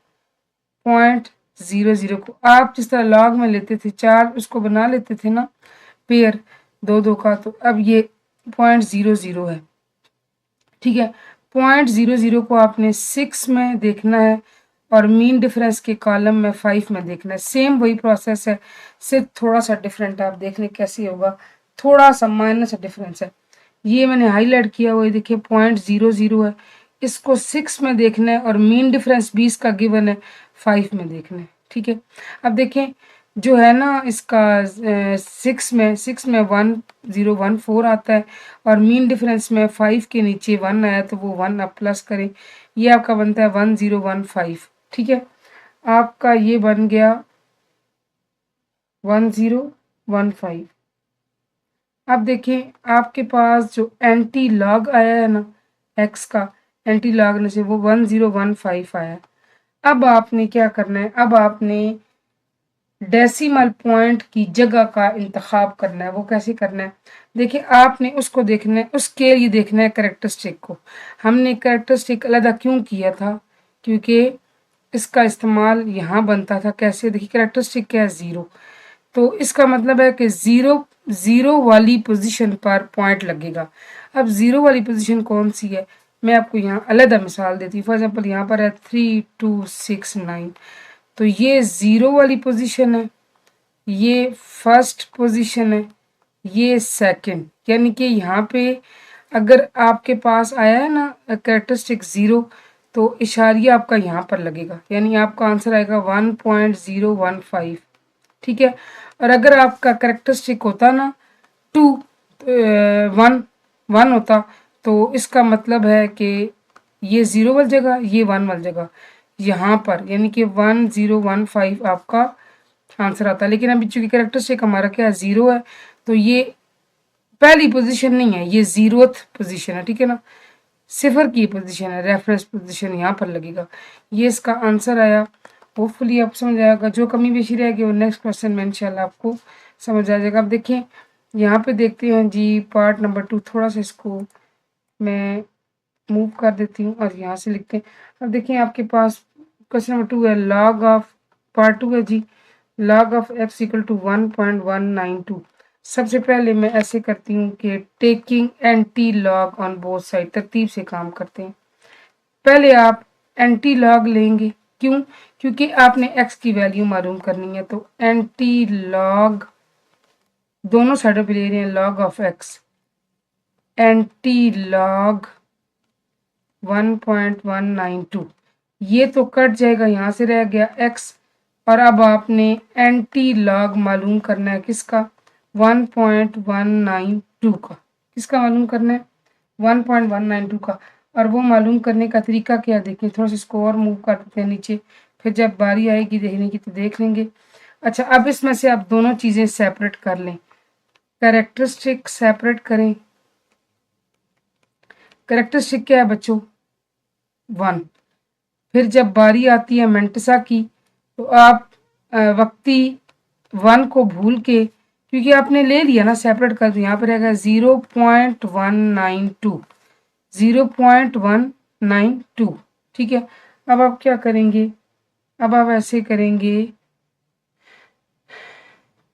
0.00 को आप जिस तरह लॉग में लेते थे, 4 उसको बना लेते थे ना पेयर, दो दो का, तो अब ये 0.00 है, ठीक है। 0.00 को आपने 6 में देखना है और मीन डिफरेंस के कॉलम में 5 में देखना है। सेम वही प्रोसेस है, सिर्फ थोड़ा सा डिफरेंट है। आप देख लें कैसे होगा, थोड़ा सा माइनस डिफरेंस है। ये मैंने हाईलाइट किया हुआ है, देखिए 0.00 है, इसको 6 में देखना है, और मीन डिफरेंस 20 का गिवन है, 5 में देखना है, ठीक है। अब देखें जो है ना इसका 6 में 1014 आता है, और मीन डिफरेंस में 5 के नीचे 1 आया, तो वो 1 आप प्लस करें, ये आपका बनता है 1015, ठीक है। आपका ये बन गया 1015। अब देखें आपके पास जो एंटी लॉग आया है ना एक्स का, एंटी लॉग में से वो 1015 आया। अब आपने क्या करना है, अब आपने डेसिमल पॉइंट की जगह का इंतखाब करना है। वो कैसे करना है, देखिए आपने उसको देखना है, उसके लिए देखना है कैरेक्टरिस्टिक को। हमने कैरेक्टरिस्टिक अलग क्यों किया था, क्योंकि इसका इस्तेमाल यहाँ बनता था कैसे, देखिए कैरेक्टरिस्टिक क्या है 0, तो इसका मतलब है कि ज़ीरो वाली पोजीशन पर पॉइंट लगेगा। अब ज़ीरो वाली पोजीशन कौन सी है, मैं आपको यहाँ अलग मिसाल देती हूँ। फॉर एग्जांपल यहाँ पर है 3269, तो ये ज़ीरो वाली पोजीशन है, ये फर्स्ट पोजीशन है, ये सेकंड, यानी कि यहाँ पे अगर आपके पास आया है ना कैरेक्टरिस्टिक 0, तो इशारिया आपका यहाँ पर लगेगा, यानी आपका आंसर आएगा 1.015, ठीक है। और अगर आपका कैरेक्टरिस्टिक होता ना 2 1 1 होता, तो इसका मतलब है कि ये 0 वाली जगह, ये 1 वाली जगह यहाँ पर, यानी कि 1015 आपका आंसर आता है। लेकिन अभी चूंकि कैरेक्टरिस्टिक हमारा क्या 0 है, तो ये पहली पोजीशन नहीं है, ये 0th पोजीशन है, ठीक है ना, सिफर की पोजीशन है, रेफरेंस पोजीशन यहाँ पर लगेगा। ये इसका आंसर आया। होपफुली आप समझ आएगा, जो कमी बेशी रहेगी वो नेक्स्ट क्वेश्चन में इंशाल्लाह आपको समझ आ जाएगा। अब देखिए यहाँ पे देखते हैं जी पार्ट नंबर 2, थोड़ा सा इसको मैं मूव कर देती हूँ और यहाँ से लिखते हैं। अब देखिए आपके पास क्वेश्चन नंबर 2 है, लॉग ऑफ, पार्ट 2 है जी, log of x equal to 1.192। सबसे पहले मैं ऐसे करती हूँ कि taking anti log on both side, तरतीब से काम करते हैं। पहले आप एंटी लॉग लेंगे, क्यों, क्योंकि आपने x की वैल्यू मालूम करनी है। तो एंटी लॉग दोनों साइडों पे ले रहे हैं, log of x, anti log 1.192, ये तो कट जाएगा, यहाँ से रह गया x, और अब आपने एंटी लॉग मालूम करना है किसका, 1.192 का, किसका मालूम करना है, 1.192 का। और वो मालूम करने का तरीका क्या, देखिए थोड़ा सा इसको और मूव कर देते हैं नीचे, फिर जब बारी आएगी देखने की तो देख लेंगे। अच्छा, अब इसमें से आप दोनों चीज़ें सेपरेट कर लें, कैरेक्टरिस्टिक सेपरेट करें। कैरेक्टरिस्टिक क्या है बच्चों, 1। फिर जब बारी आती है मेंटिसा की, तो आप वक्ती 1 को भूल के, क्योंकि आपने ले लिया ना सेपरेट कर दिया, यहाँ पर रहेगा 0.192, 0.192। ठीक है, अब आप क्या करेंगे, अब आप ऐसे करेंगे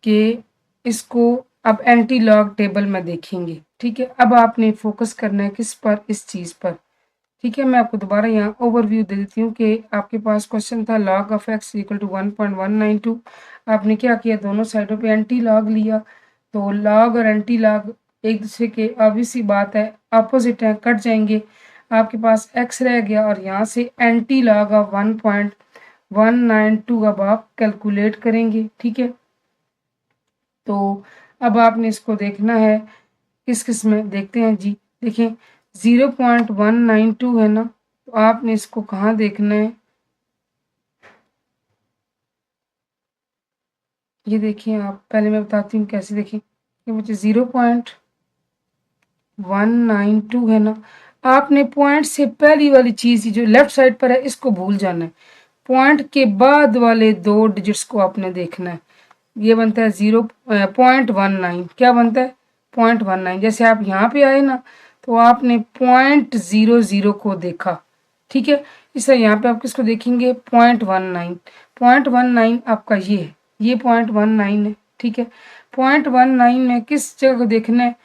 कि इसको अब एंटी लॉग टेबल में देखेंगे। ठीक है, अब आपने फोकस करना है किस पर, इस चीज़ पर। ठीक है, मैं आपको दोबारा यहाँ ओवरव्यू दे देती हूँ कि आपके पास क्वेश्चन था log of x equal to 1.192। आपने क्या किया, दोनों साइडों पे एंटी लॉग लिया। तो लॉग और एंटी लॉग एक दूसरे के ऑब्वियस सी बात है अपोजिट हैं, कट जाएंगे। आपके पास x रह गया और यहाँ से एंटी लॉग ऑफ 1.192 अब आप कैलकुलेट करेंगे। ठीक है, तो अब आपने इसको देखना है किस किस में, देखते हैं जी। देखें 0.192 है ना, तो आपने इसको कहाँ देखना है, ये देखिए आप, पहले मैं बताती हूँ कैसे देखें। ये मुझे 0.192 है ना, आपने पॉइंट से पहली वाली चीज़ जो लेफ्ट साइड पर है इसको भूल जाना है। पॉइंट के बाद वाले 2 डिजिट्स को आपने देखना है। ये बनता है 0.19, क्या बनता है 0.19। जैसे आप यहाँ पे आए ना, तो आपने 0.00 को देखा। ठीक है, इस तरह यहाँ पे आप किसको देखेंगे, 0.19। 0.19 आपका ये है, ये 0.19 है। ठीक है, 0.19 में किस जगह को देखना है,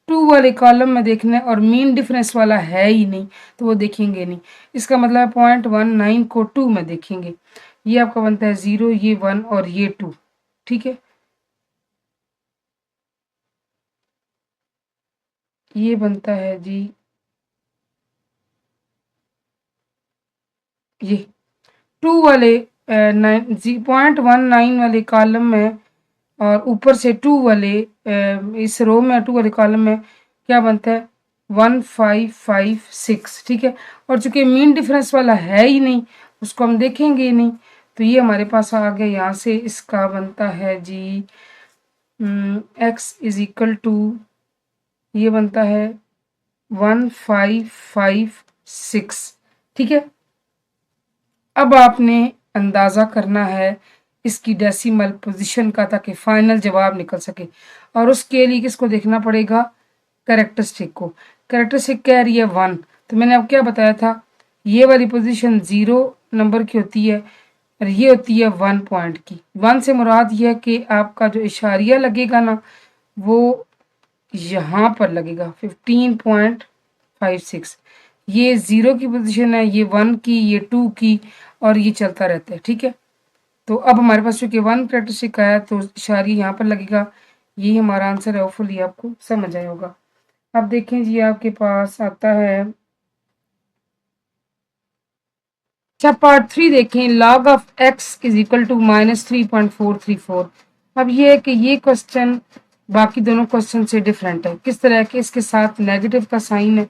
2 वाले कॉलम में देखना है, और मीन डिफरेंस वाला है ही नहीं तो वो देखेंगे नहीं। इसका मतलब है 0.19 को 2 में देखेंगे। ये आपका बनता है 0, ये 1 और ये 2। ठीक है, ये बनता है जी ये 2 वाले 0.19 वाले कॉलम में, और ऊपर से 2 वाले इस रो में 2 वाले कॉलम में क्या बनता है 1556। ठीक है, और चूंकि मीन डिफरेंस वाला है ही नहीं उसको हम देखेंगे ही नहीं, तो ये हमारे पास आ गया। यहाँ से इसका बनता है जी x इज इक्वल टू, ये बनता है 1556। ठीक है, अब आपने अंदाज़ा करना है इसकी डेसिमल पोजीशन का, ताकि फाइनल जवाब निकल सके। और उसके लिए किसको देखना पड़ेगा, कैरेक्टरिस्टिक को। कैरेक्टरिस्टिक कह रही है 1, तो मैंने अब क्या बताया था, ये वाली पोजीशन 0 नंबर की होती है और ये होती है 1 पॉइंट की। 1 से मुराद ये है कि आपका जो इशारिया लगेगा ना वो यहाँ पर लगेगा 15.56। ये 0 की पोजीशन है, ये 1 की, ये 2 की, और ये चलता रहता है। ठीक है, तो अब हमारे पास चूंकि 1 कैरेक्टरिस्टिक आया तो इशारिया यहाँ पर लगेगा। यही हमारा आंसर है, होपफुली आपको समझ आया होगा। अब देखें जी, आपके पास आता है, अच्छा पार्ट 3 देखें, log of x is equal to -3.434। अब ये है कि ये क्वेश्चन बाकी दोनों क्वेश्चन से डिफरेंट है। किस तरह के, इसके साथ नेगेटिव का साइन है,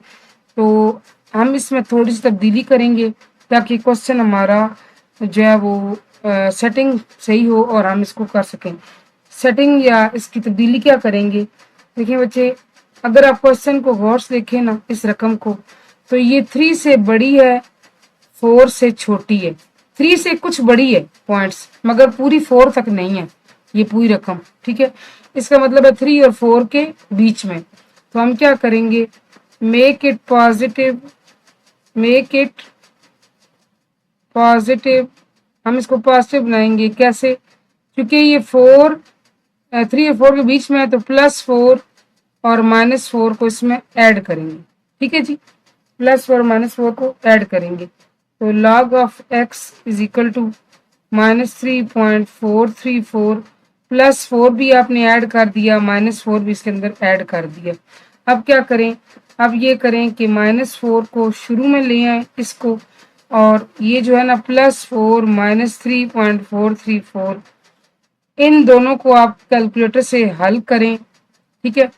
तो हम इसमें थोड़ी सी तब्दीली करेंगे ताकि क्वेश्चन हमारा जो है वो सेटिंग सही हो और हम इसको कर सकें। सेटिंग या इसकी तब्दीली क्या करेंगे, देखिए बच्चे, अगर आप क्वेश्चन को गौर से देखें ना, इस रकम को, तो ये 3 से बड़ी है, 4 से छोटी है। 3 से कुछ बड़ी है पॉइंट्स, मगर पूरी 4 तक नहीं है ये पूरी रकम। ठीक है, इसका मतलब है 3 और 4 के बीच में। तो हम क्या करेंगे, make it positive, make it positive, हम इसको पॉजिटिव बनाएंगे। कैसे, क्योंकि ये 4 3 और 4 के बीच में है, तो +4 और -4 को इसमें ऐड करेंगे। ठीक है जी, +4 -4 को ऐड करेंगे, तो log of x is equal to -3.434 +4 भी आपने ऐड कर दिया, -4 भी इसके अंदर ऐड कर दिया। अब क्या करें, अब ये करें कि -4 को शुरू में ले आए इसको, और ये जो है ना +4 -3.434, इन दोनों को आप कैलकुलेटर से हल करें। ठीक है,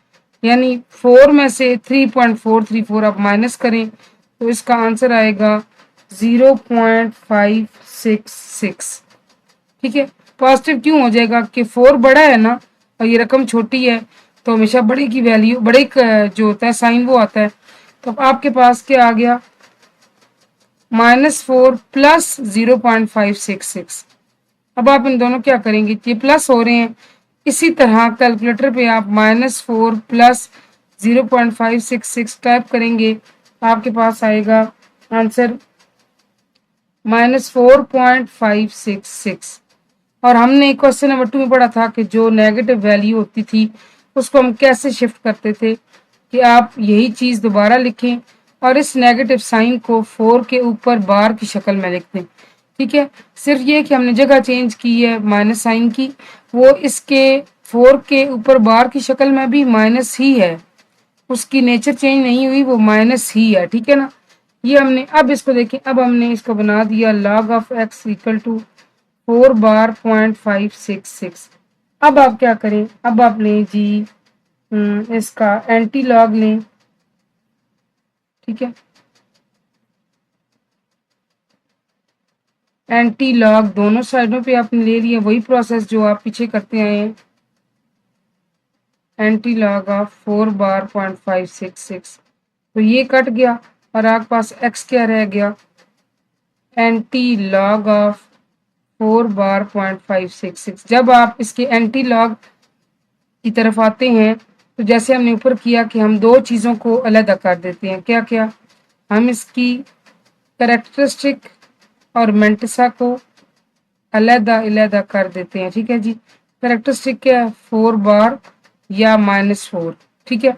यानी 4 में से 3.434 आप माइनस करें तो इसका आंसर आएगा 0.566। ठीक है, पॉजिटिव क्यों हो जाएगा कि 4 बड़ा है ना और ये रकम छोटी है, तो हमेशा बड़े की वैल्यू, बड़े जो होता है साइन वो आता है। तो आपके पास क्या आ गया, -4 + 0.566। अब आप इन दोनों क्या करेंगे, ये प्लस हो रहे हैं, इसी तरह कैलकुलेटर पे आप -4 प्लस 0.566 टाइप करेंगे, आपके पास आएगा आंसर -4.566। और हमने क्वेश्चन नंबर 2 में पढ़ा था कि जो नेगेटिव वैल्यू होती थी उसको हम कैसे शिफ्ट करते थे, कि आप यही चीज़ दोबारा लिखें और इस नेगेटिव साइन को 4 के ऊपर बार की शक्ल में लिख दें। ठीक है, सिर्फ ये कि हमने जगह चेंज की है माइनस साइन की, वो इसके 4 के ऊपर बार की शक्ल में भी माइनस ही है, उसकी नेचर चेंज नहीं हुई, वो माइनस ही है। ठीक है ना, ये हमने, अब इसको देखें, अब हमने इसको बना दिया log of x equal to 4 बार 0.566। अब आप क्या करें, अब आप लें जी इसका एंटी लॉग लें। ठीक है, एंटी लॉग दोनों साइडों पे आपने ले लिया, वही प्रोसेस जो आप पीछे करते आए हैं। एंटी लॉग ऑफ 4 बार 0.566, तो ये कट गया और आपके पास x क्या रह गया, एंटी लॉग ऑफ 4 बार 0.566। जब आप इसके एंटी लॉग की तरफ आते हैं तो जैसे हमने ऊपर किया कि हम दो चीज़ों को अलग कर देते हैं, क्या क्या, हम इसकी कैरेक्टरिस्टिक और मेंटिसा को अलग कर देते हैं। ठीक है जी, कैरेक्टरिस्टिक क्या है, 4 बार या -4। ठीक है,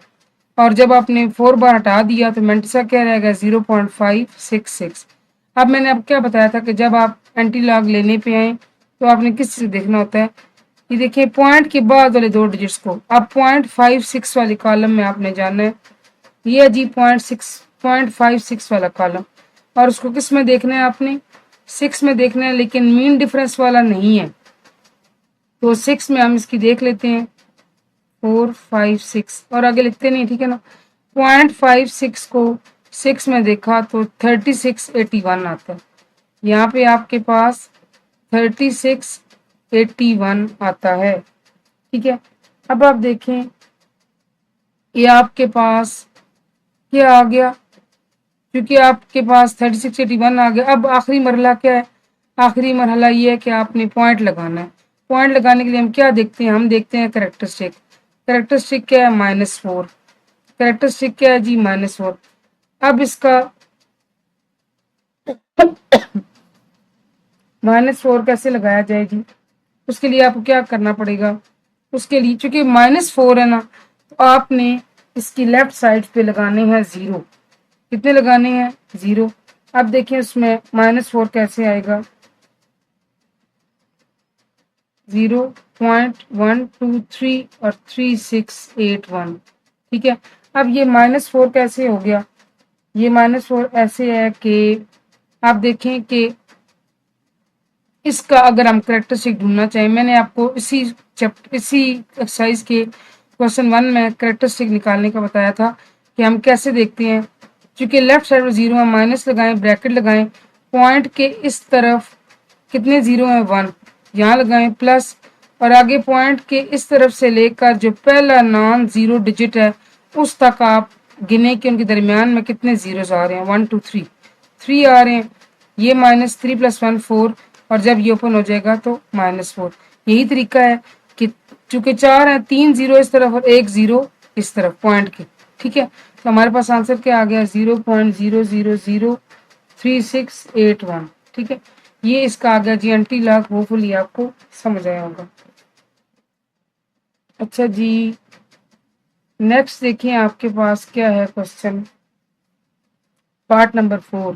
और जब आपने 4 बार हटा दिया तो मेंटिसा क्या रहेगा, 0.566। अब मैंने अब क्या बताया था कि जब आप एंटी लॉग लेने पे आए तो आपने किस चीज़ देखना होता है, ये देखिए पॉइंट के बाद वाले दो डिजिट्स को, अब 0.56 वाले कॉलम में आपने जाना है, ये है जी 0.56 वाला कॉलम, और उसको किस में देखना है, आपने 6 में देखना है, लेकिन मीन डिफरेंस वाला नहीं है, तो 6 में हम इसकी देख लेते हैं 456 और आगे लिखते नहीं। ठीक है ना, 0.56 को 6 में देखा तो 3681 आता है, यहाँ पे आपके पास 3681 आता है। ठीक है, अब आप देखें ये आपके पास क्या आ गया, क्योंकि आपके पास 3681 आ गया। अब आखिरी मरहला क्या है, आखिरी मरहला ये है कि आपने पॉइंट लगाना है। पॉइंट लगाने के लिए हम क्या देखते हैं, हम देखते हैं कैरेक्टरिस्टिक। कैरेक्टरिस्टिक क्या है, -4। कैरेक्टरिस्टिक क्या है जी, -4। अब इसका -4 कैसे लगाया जाए जी, उसके लिए आपको क्या करना पड़ेगा, उसके लिए चूंकि -4 है ना, तो आपने इसकी लेफ्ट साइड पे लगाने हैं 0। कितने लगाने हैं, 0। अब देखिए उसमें -4 कैसे आएगा, 0.123 और 3681। ठीक है, अब ये -4 कैसे हो गया, ये -4 ऐसे है कि आप देखें कि इसका अगर हम कैरेक्टरिस्टिक ढूंढना चाहें, मैंने आपको इसी एक्सरसाइज के क्वेश्चन 1 में कैरेक्टरिस्टिक निकालने का बताया था कि हम कैसे देखते हैं। चूंकि लेफ्ट साइड में 0 है, माइनस लगाएं, ब्रैकेट लगाएं, पॉइंट के इस तरफ कितने 0 हैं, 1, यहाँ लगाएं प्लस, और आगे पॉइंट के इस तरफ से लेकर जो पहला नॉन 0 डिजिट है उस तक आप गिने कि उनके दरमियान में कितने जीरोस आ रहे हैं, 1 2 3 आ रहे हैं, ये -3 + 1 4, और जब ये ओपन हो जाएगा तो -4। यही तरीका है कि चूंकि 4 है, 3 0 इस तरफ और 1 0 इस तरफ पॉइंट के। ठीक है, तो हमारे पास आंसर क्या आ गया, 0.000368 ठीक है, ये इसका आ गया जी एंटी लॉग। होपफुली आपको समझ आया होगा। अच्छा जी, नेक्स्ट देखिए आपके पास क्या है question, part number 4।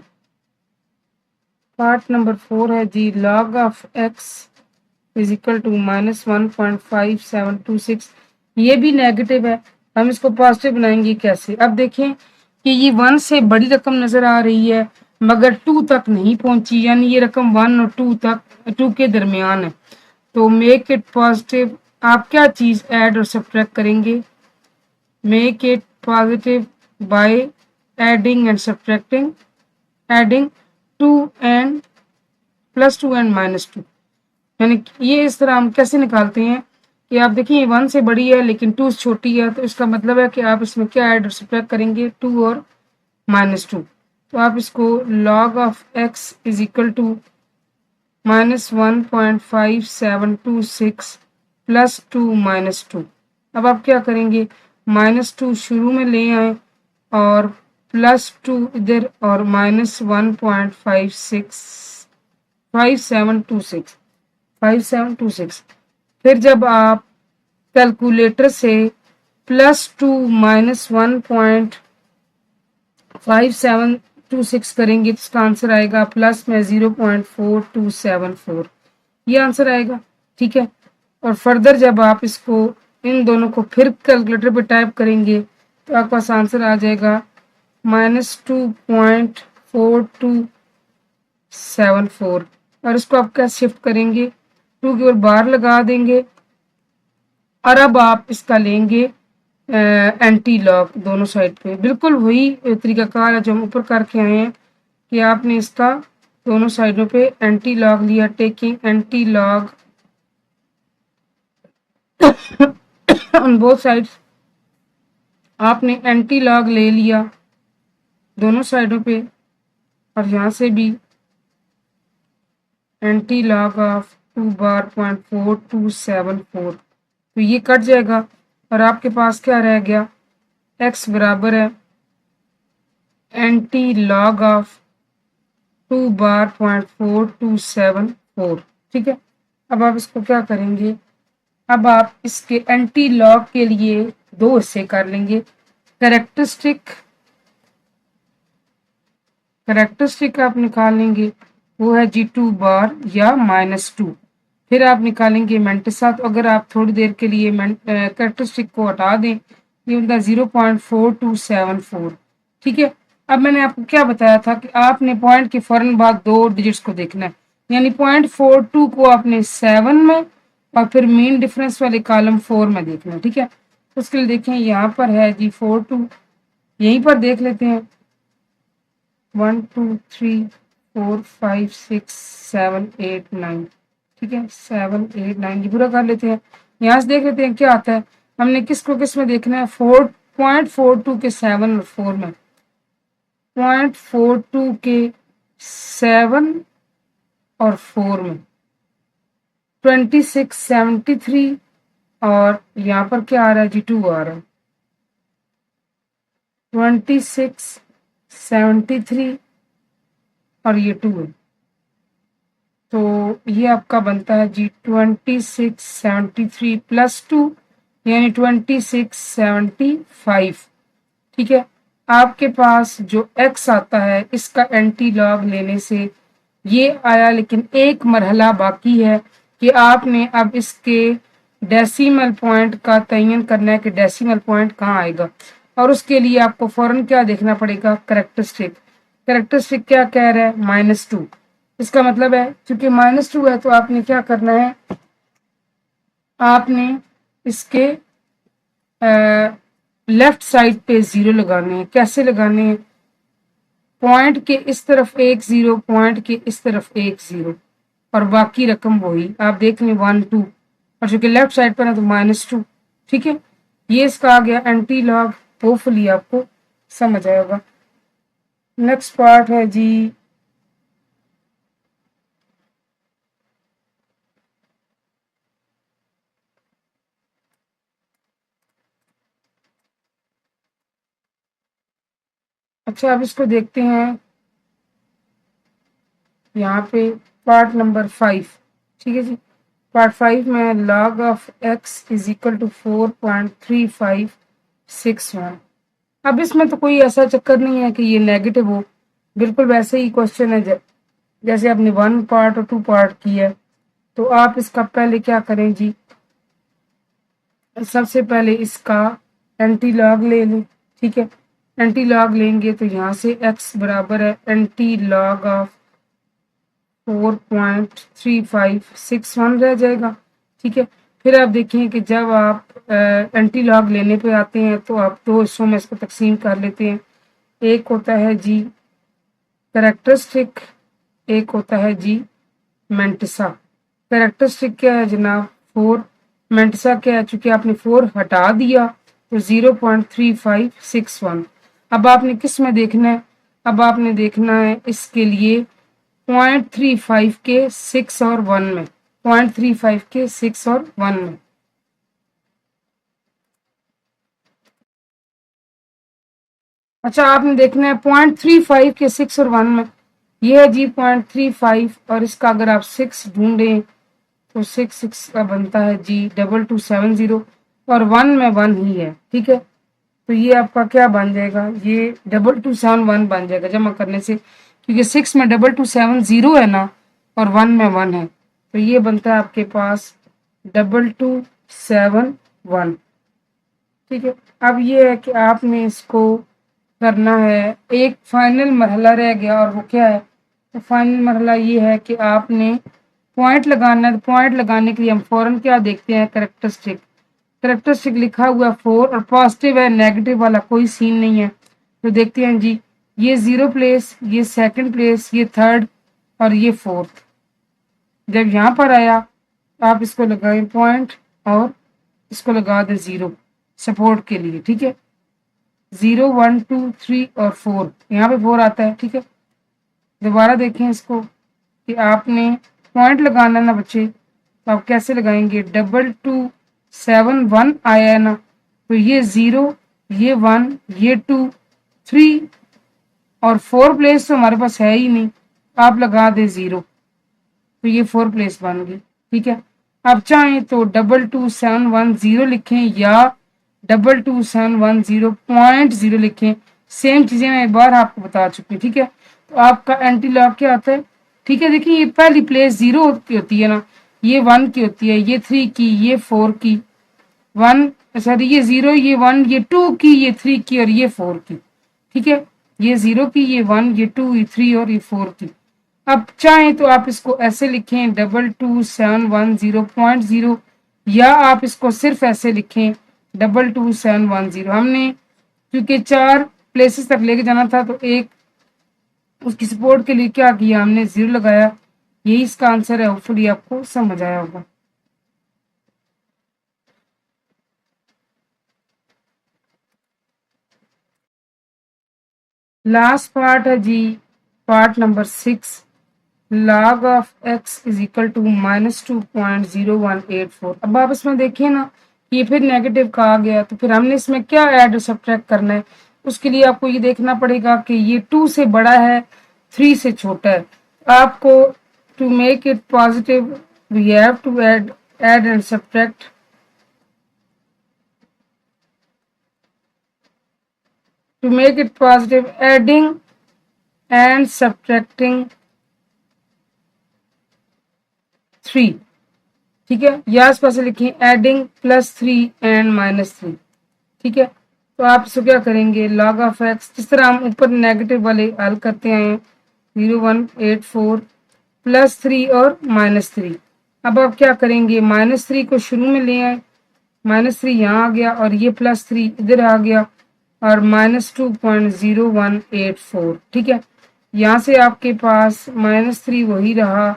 Part number 4 है जी, log of x is equal to -1.5726। ये भी नेगेटिव है, हम इसको पॉजिटिव बनाएंगे कैसे। अब देखें कि ये 1 से बड़ी रकम नजर आ रही है मगर 2 तक नहीं पहुंची, यानी ये रकम 1 और 2 तक, 2 के दरमियान है, तो मेक इट पॉजिटिव। आप क्या चीज ऐड और सब्ट्रैक्ट करेंगे, make it positive by adding and subtracting, adding 2 and +2 and -2। यानी ये इस तरह हम कैसे निकालते हैं कि आप देखिए 1 से बड़ी है लेकिन 2 से छोटी है, तो इसका मतलब है कि आप इसमें क्या ऐड और सब्ट्रैक्ट करेंगे, 2 और -2। तो आप इसको log of x is equal to -1.5726 +2 -2। अब आप क्या करेंगे, -2 शुरू में ले आए और +2 इधर और -1.5726 फिर जब आप कैलकुलेटर से +2 -1.5726 करेंगे तो इसका आंसर आएगा प्लस में 0.4274, ये आंसर आएगा। ठीक है, और फर्दर जब आप इसको इन दोनों को फिर कैलकुलेटर पे टाइप करेंगे तो आपके पास आंसर आ जाएगा -2.4274, और इसको आप क्या शिफ्ट करेंगे, 2 की ओर बार लगा देंगे और अब आप इसका लेंगे एंटी लॉग दोनों साइड पे। बिल्कुल वही तरीकाकार है जो हम ऊपर करके आए हैं कि आपने इसका दोनों साइडों पे एंटी लॉग लिया, taking anti log on both sides. आपने एंटी लॉग ले लिया दोनों साइडों पे और यहाँ से भी एंटी लॉग ऑफ 2 बार .4274, तो ये कट जाएगा और आपके पास क्या रह गया, x बराबर है एंटी लॉग ऑफ 2 बार .4274। ठीक है, अब आप इसको क्या करेंगे, अब आप इसके एंटी लॉग के लिए दो हिस्से कर लेंगे। करेक्टरिस्टिक आप निकालेंगे, वो है G2 बार या -2। फिर आप निकालेंगे मेंटिसा, तो अगर आप थोड़ी देर के लिए करेक्टरिस्टिक को हटा दें, ये उनका 0.4274। ठीक है, अब मैंने आपको क्या बताया था कि आपने पॉइंट के फौरन बाद दो डिजिट्स को देखना है, यानी 0.42 को आपने 7 में और फिर मेन डिफरेंस वाले कॉलम 4 में देखना है। ठीक है, तो उसके लिए देखें यहाँ पर है जी 42, यहीं पर देख लेते हैं 1 2 3 4 5 6 7 8 9। ठीक है, 7 8 9 ये पूरा कर लेते हैं। यहाँ से देख लेते हैं क्या आता है, हमने किसको किस में देखना है, 4.42 के 7 और 4 में, 0.42 के 7 और 4 में 2673, और यहाँ पर क्या आ रहा है जी 2 आ रहा है 2673 और ये 2 है, तो ये आपका बनता है जी 2673 +2 यानी 2675। ठीक है, आपके पास जो x आता है इसका एंटी लॉग लेने से ये आया, लेकिन एक मरहला बाकी है कि आपने अब इसके डेसिमल पॉइंट का तयन करना है कि डेसिमल पॉइंट कहाँ आएगा, और उसके लिए आपको फौरन क्या देखना पड़ेगा, करेक्टरिस्टिक क्या कह रहा है, -2। इसका मतलब है क्योंकि -2 है तो आपने क्या करना है, आपने इसके लेफ्ट साइड पे 0 लगाने हैं। कैसे लगाने हैं, पॉइंट के इस तरफ एक 0, पॉइंट के इस तरफ एक 0 और बाकी रकम वही आप देख लें 1 2, और चूंकि लेफ्ट साइड पर है तो -2। ठीक है, ये इसका आ गया एंटी लॉग, होपफुली आपको समझ आएगा। नेक्स्ट पार्ट है जी अच्छा, अब इसको देखते हैं यहाँ पे पार्ट नंबर 5। ठीक है जी, पार्ट 5 में log of x is equal to 4.3561। अब इसमें तो कोई ऐसा चक्कर नहीं है कि ये नेगेटिव हो, बिल्कुल वैसे ही क्वेश्चन है जैसे आपने 1 पार्ट और 2 पार्ट किया है। तो आप इसका पहले क्या करें जी, सबसे पहले इसका एंटी लॉग ले लें। ठीक है, एंटी लॉग लेंगे तो यहाँ से x बराबर है एंटी लॉग ऑफ 4.3561 रह जाएगा। ठीक है, फिर आप देखें कि जब आप एंटी लॉग लेने पे आते हैं तो आप दो हिस्सों में इसको तकसीम कर लेते हैं, एक होता है जी करेक्टरिस्टिक, एक होता है जी मेंटिसा। करेक्टरिस्टिक क्या है जनाब 4, मेंटिसा क्या है, चूंकि आपने 4 हटा दिया तो 0.3561। अब आपने किस में देखना है, अब आपने देखना है इसके लिए 0.35 के 6 और 1 में, 0.35 के 6 और 1 में। अच्छा, आपने देखना है 0.35 के 6 और 1 में, ये है जी 0.35, और इसका अगर आप 6 ढूंढें तो 6 का बनता है जी 2270, और 1 में 1 ही है। ठीक है, तो ये आपका क्या बन जाएगा, ये 2271 बन जाएगा जमा करने से, क्योंकि 6 में 2270 है ना, और 1 में 1 है, तो ये बनता है आपके पास 2271। ठीक है, अब ये है कि आपने इसको करना है, एक फाइनल मरहला रह गया, और वो क्या है, तो फाइनल मरहला ये है कि आपने पॉइंट लगाना है। पॉइंट लगाने के लिए हम फौरन क्या देखते हैं, कैरेक्टरिस्टिक। कैरेक्टरिस्टिक लिखा हुआ 4 और पॉजिटिव है, नेगेटिव वाला कोई सीन नहीं है, तो देखते हैं जी, ये 0 प्लेस, ये सेकंड प्लेस, ये थर्ड, और ये फोर्थ। जब यहाँ पर आया तो आप इसको लगाएं पॉइंट, और इसको लगा दें 0 सपोर्ट के लिए। ठीक है, 0 1 2 3 और 4, यहाँ पे 4 आता है। ठीक है, दोबारा देखें इसको कि आपने पॉइंट लगाना ना बच्चे, तो आप कैसे लगाएंगे, 2271 आया है ना, तो ये 0, ये 1, ये 2, 3 और 4 प्लेस तो हमारे पास है ही नहीं, आप लगा दे 0, तो ये 4 प्लेस बन गई। ठीक है, आप चाहें तो 22710 लिखें या 22710.0 लिखें, सेम चीजें मैं एक बार आपको बता चुकी हूँ। ठीक है, तो आपका एंटी लॉग क्या आता है। ठीक है, देखिए ये पहली प्लेस 0 की होती है ना, ये 1 की होती है, ये 3 की, ये 4 की, 1 सॉरी ये 0, ये 1, ये 2 की, ये 3 की, और ये 4 की। ठीक है, ये 0 की, ये 1, ये 2, ये 3 और ये 4 की। अब चाहें तो आप इसको ऐसे लिखें 22710.0, या आप इसको सिर्फ ऐसे लिखें 22710। हमने क्योंकि 4 प्लेसेस तक लेके जाना था, तो एक उसकी सपोर्ट के लिए क्या किया, हमने 0 लगाया। यही इसका आंसर है, होपफुली आपको समझ आया होगा। लास्ट पार्ट है जी, part number 6, log of x is equal to -2.0184। अब आप इसमें देखिए ना, ये फिर नेगेटिव का आ गया, तो फिर हमने इसमें क्या ऐड और सब्ट्रैक्ट करना है, उसके लिए आपको ये देखना पड़ेगा कि ये 2 से बड़ा है, 3 से छोटा है। आपको to make it positive we have to add and subtract. To make it positive, adding and subtracting 3। ठीक है, या आस पास लिखें एडिंग +3 एंड -3। ठीक है, तो आप इसको क्या करेंगे, log ऑफ x, जिस तरह हम ऊपर नेगेटिव वाले हल करते हैं 0184 +3 और -3। अब आप क्या करेंगे, -3 को शुरू में ले आए, -3 यहाँ आ गया, और ये +3 इधर आ गया, और -2.0184। ठीक है, यहाँ से आपके पास -3 वही रहा,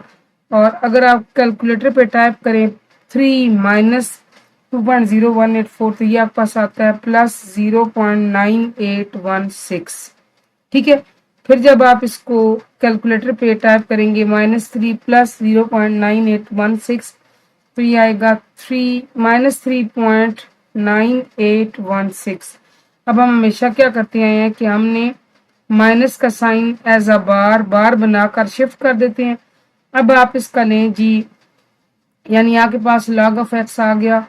और अगर आप कैलकुलेटर पे टाइप करें 3 -2.0184, तो ये आपके पास आता है +0.9816। ठीक है, फिर जब आप इसको कैलकुलेटर पे टाइप करेंगे -3 +0.9816, तो ये आएगा -3.9816। अब हम हमेशा क्या करते हैं कि हमने माइनस का साइन एज अ बार बार बनाकर शिफ्ट कर देते हैं। अब आप इसका लें जी, यानी आपके पास log ऑफ x आ गया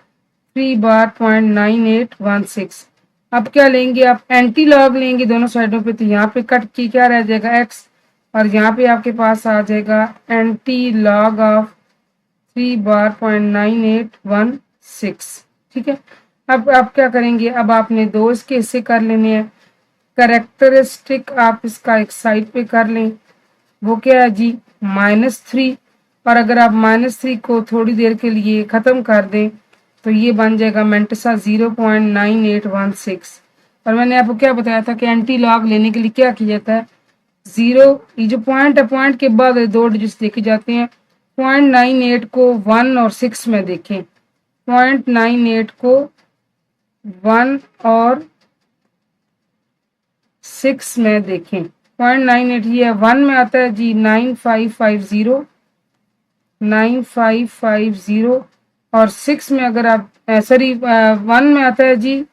3 बार 0.9816। अब क्या लेंगे, आप एंटी लॉग लेंगे दोनों साइडों पे, तो यहाँ पे कट की क्या रह जाएगा x, और यहाँ पे आपके पास आ जाएगा एंटी लॉग ऑफ 3 बार 0.9816। ठीक है, अब आप क्या करेंगे, अब आपने दो इसके हिस्से कर लेने हैं। करेक्टरिस्टिक आप इसका एक साइड पे कर लें, वो क्या है जी -3, और अगर आप -3 को थोड़ी देर के लिए ख़त्म कर दें, तो ये बन जाएगा मेंटसा 0.9816। और मैंने आपको क्या बताया था कि एंटी लॉग लेने के लिए क्या किया जाता है, 0, ये जो पॉइंट है, पॉइंट के बाद 2 डिजिट्स देखे जाते हैं। 0.98 को 1 और 6 में देखें, 0.98 को 1 और 6 में देखें। 0.98 ये है। 1 में आता है जी 9550, 9550 और 6 में अगर आप सॉरी 1 में आता है जी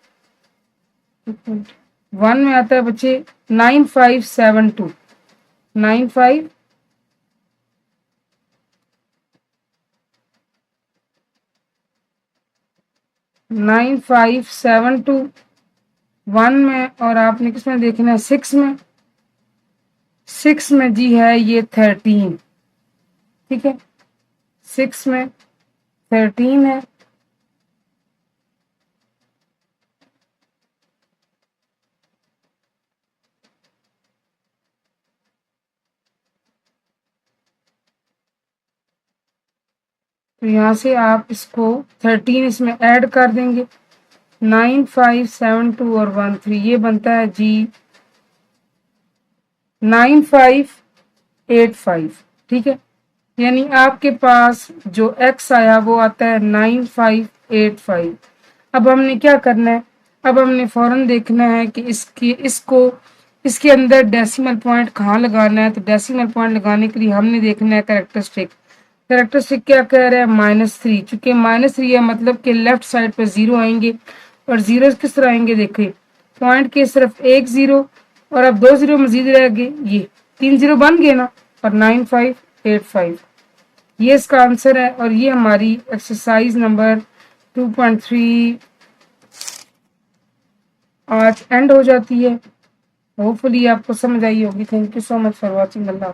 1 में आता है बच्चे 9572, 95 9572 1 में, और आपने किसमें देखना है 6 में, 6 में जी है ये 13, ठीक है 6 में 13 है। तो यहाँ से आप इसको 13 इसमें ऐड कर देंगे, 9572 और 13 ये बनता है जी 9585, ठीक है। यानी आपके पास जो x आया वो आता है 9585। अब हमने क्या करना है, अब हमने फौरन देखना है कि इसके अंदर डेसिमल पॉइंट कहाँ लगाना है। तो डेसिमल पॉइंट लगाने के लिए हमने देखना है कैरेक्टरिस्टिक। कैरेक्टरिस्टिक क्या कह रहा है -3, चूंकि -3 है मतलब कि लेफ्ट साइड पर 0 आएंगे। और जीरो किस तरह आएंगे, देखिए पॉइंट के सिर्फ एक 0 और अब 2 0 मजीद रह गए, ये 3 0 बन गए ना, और 9585 ये इसका आंसर है। और ये हमारी एक्सरसाइज नंबर 2.3 आज एंड हो जाती है। होपफुली आपको समझ आई होगी। Thank you so much for watching. Allah.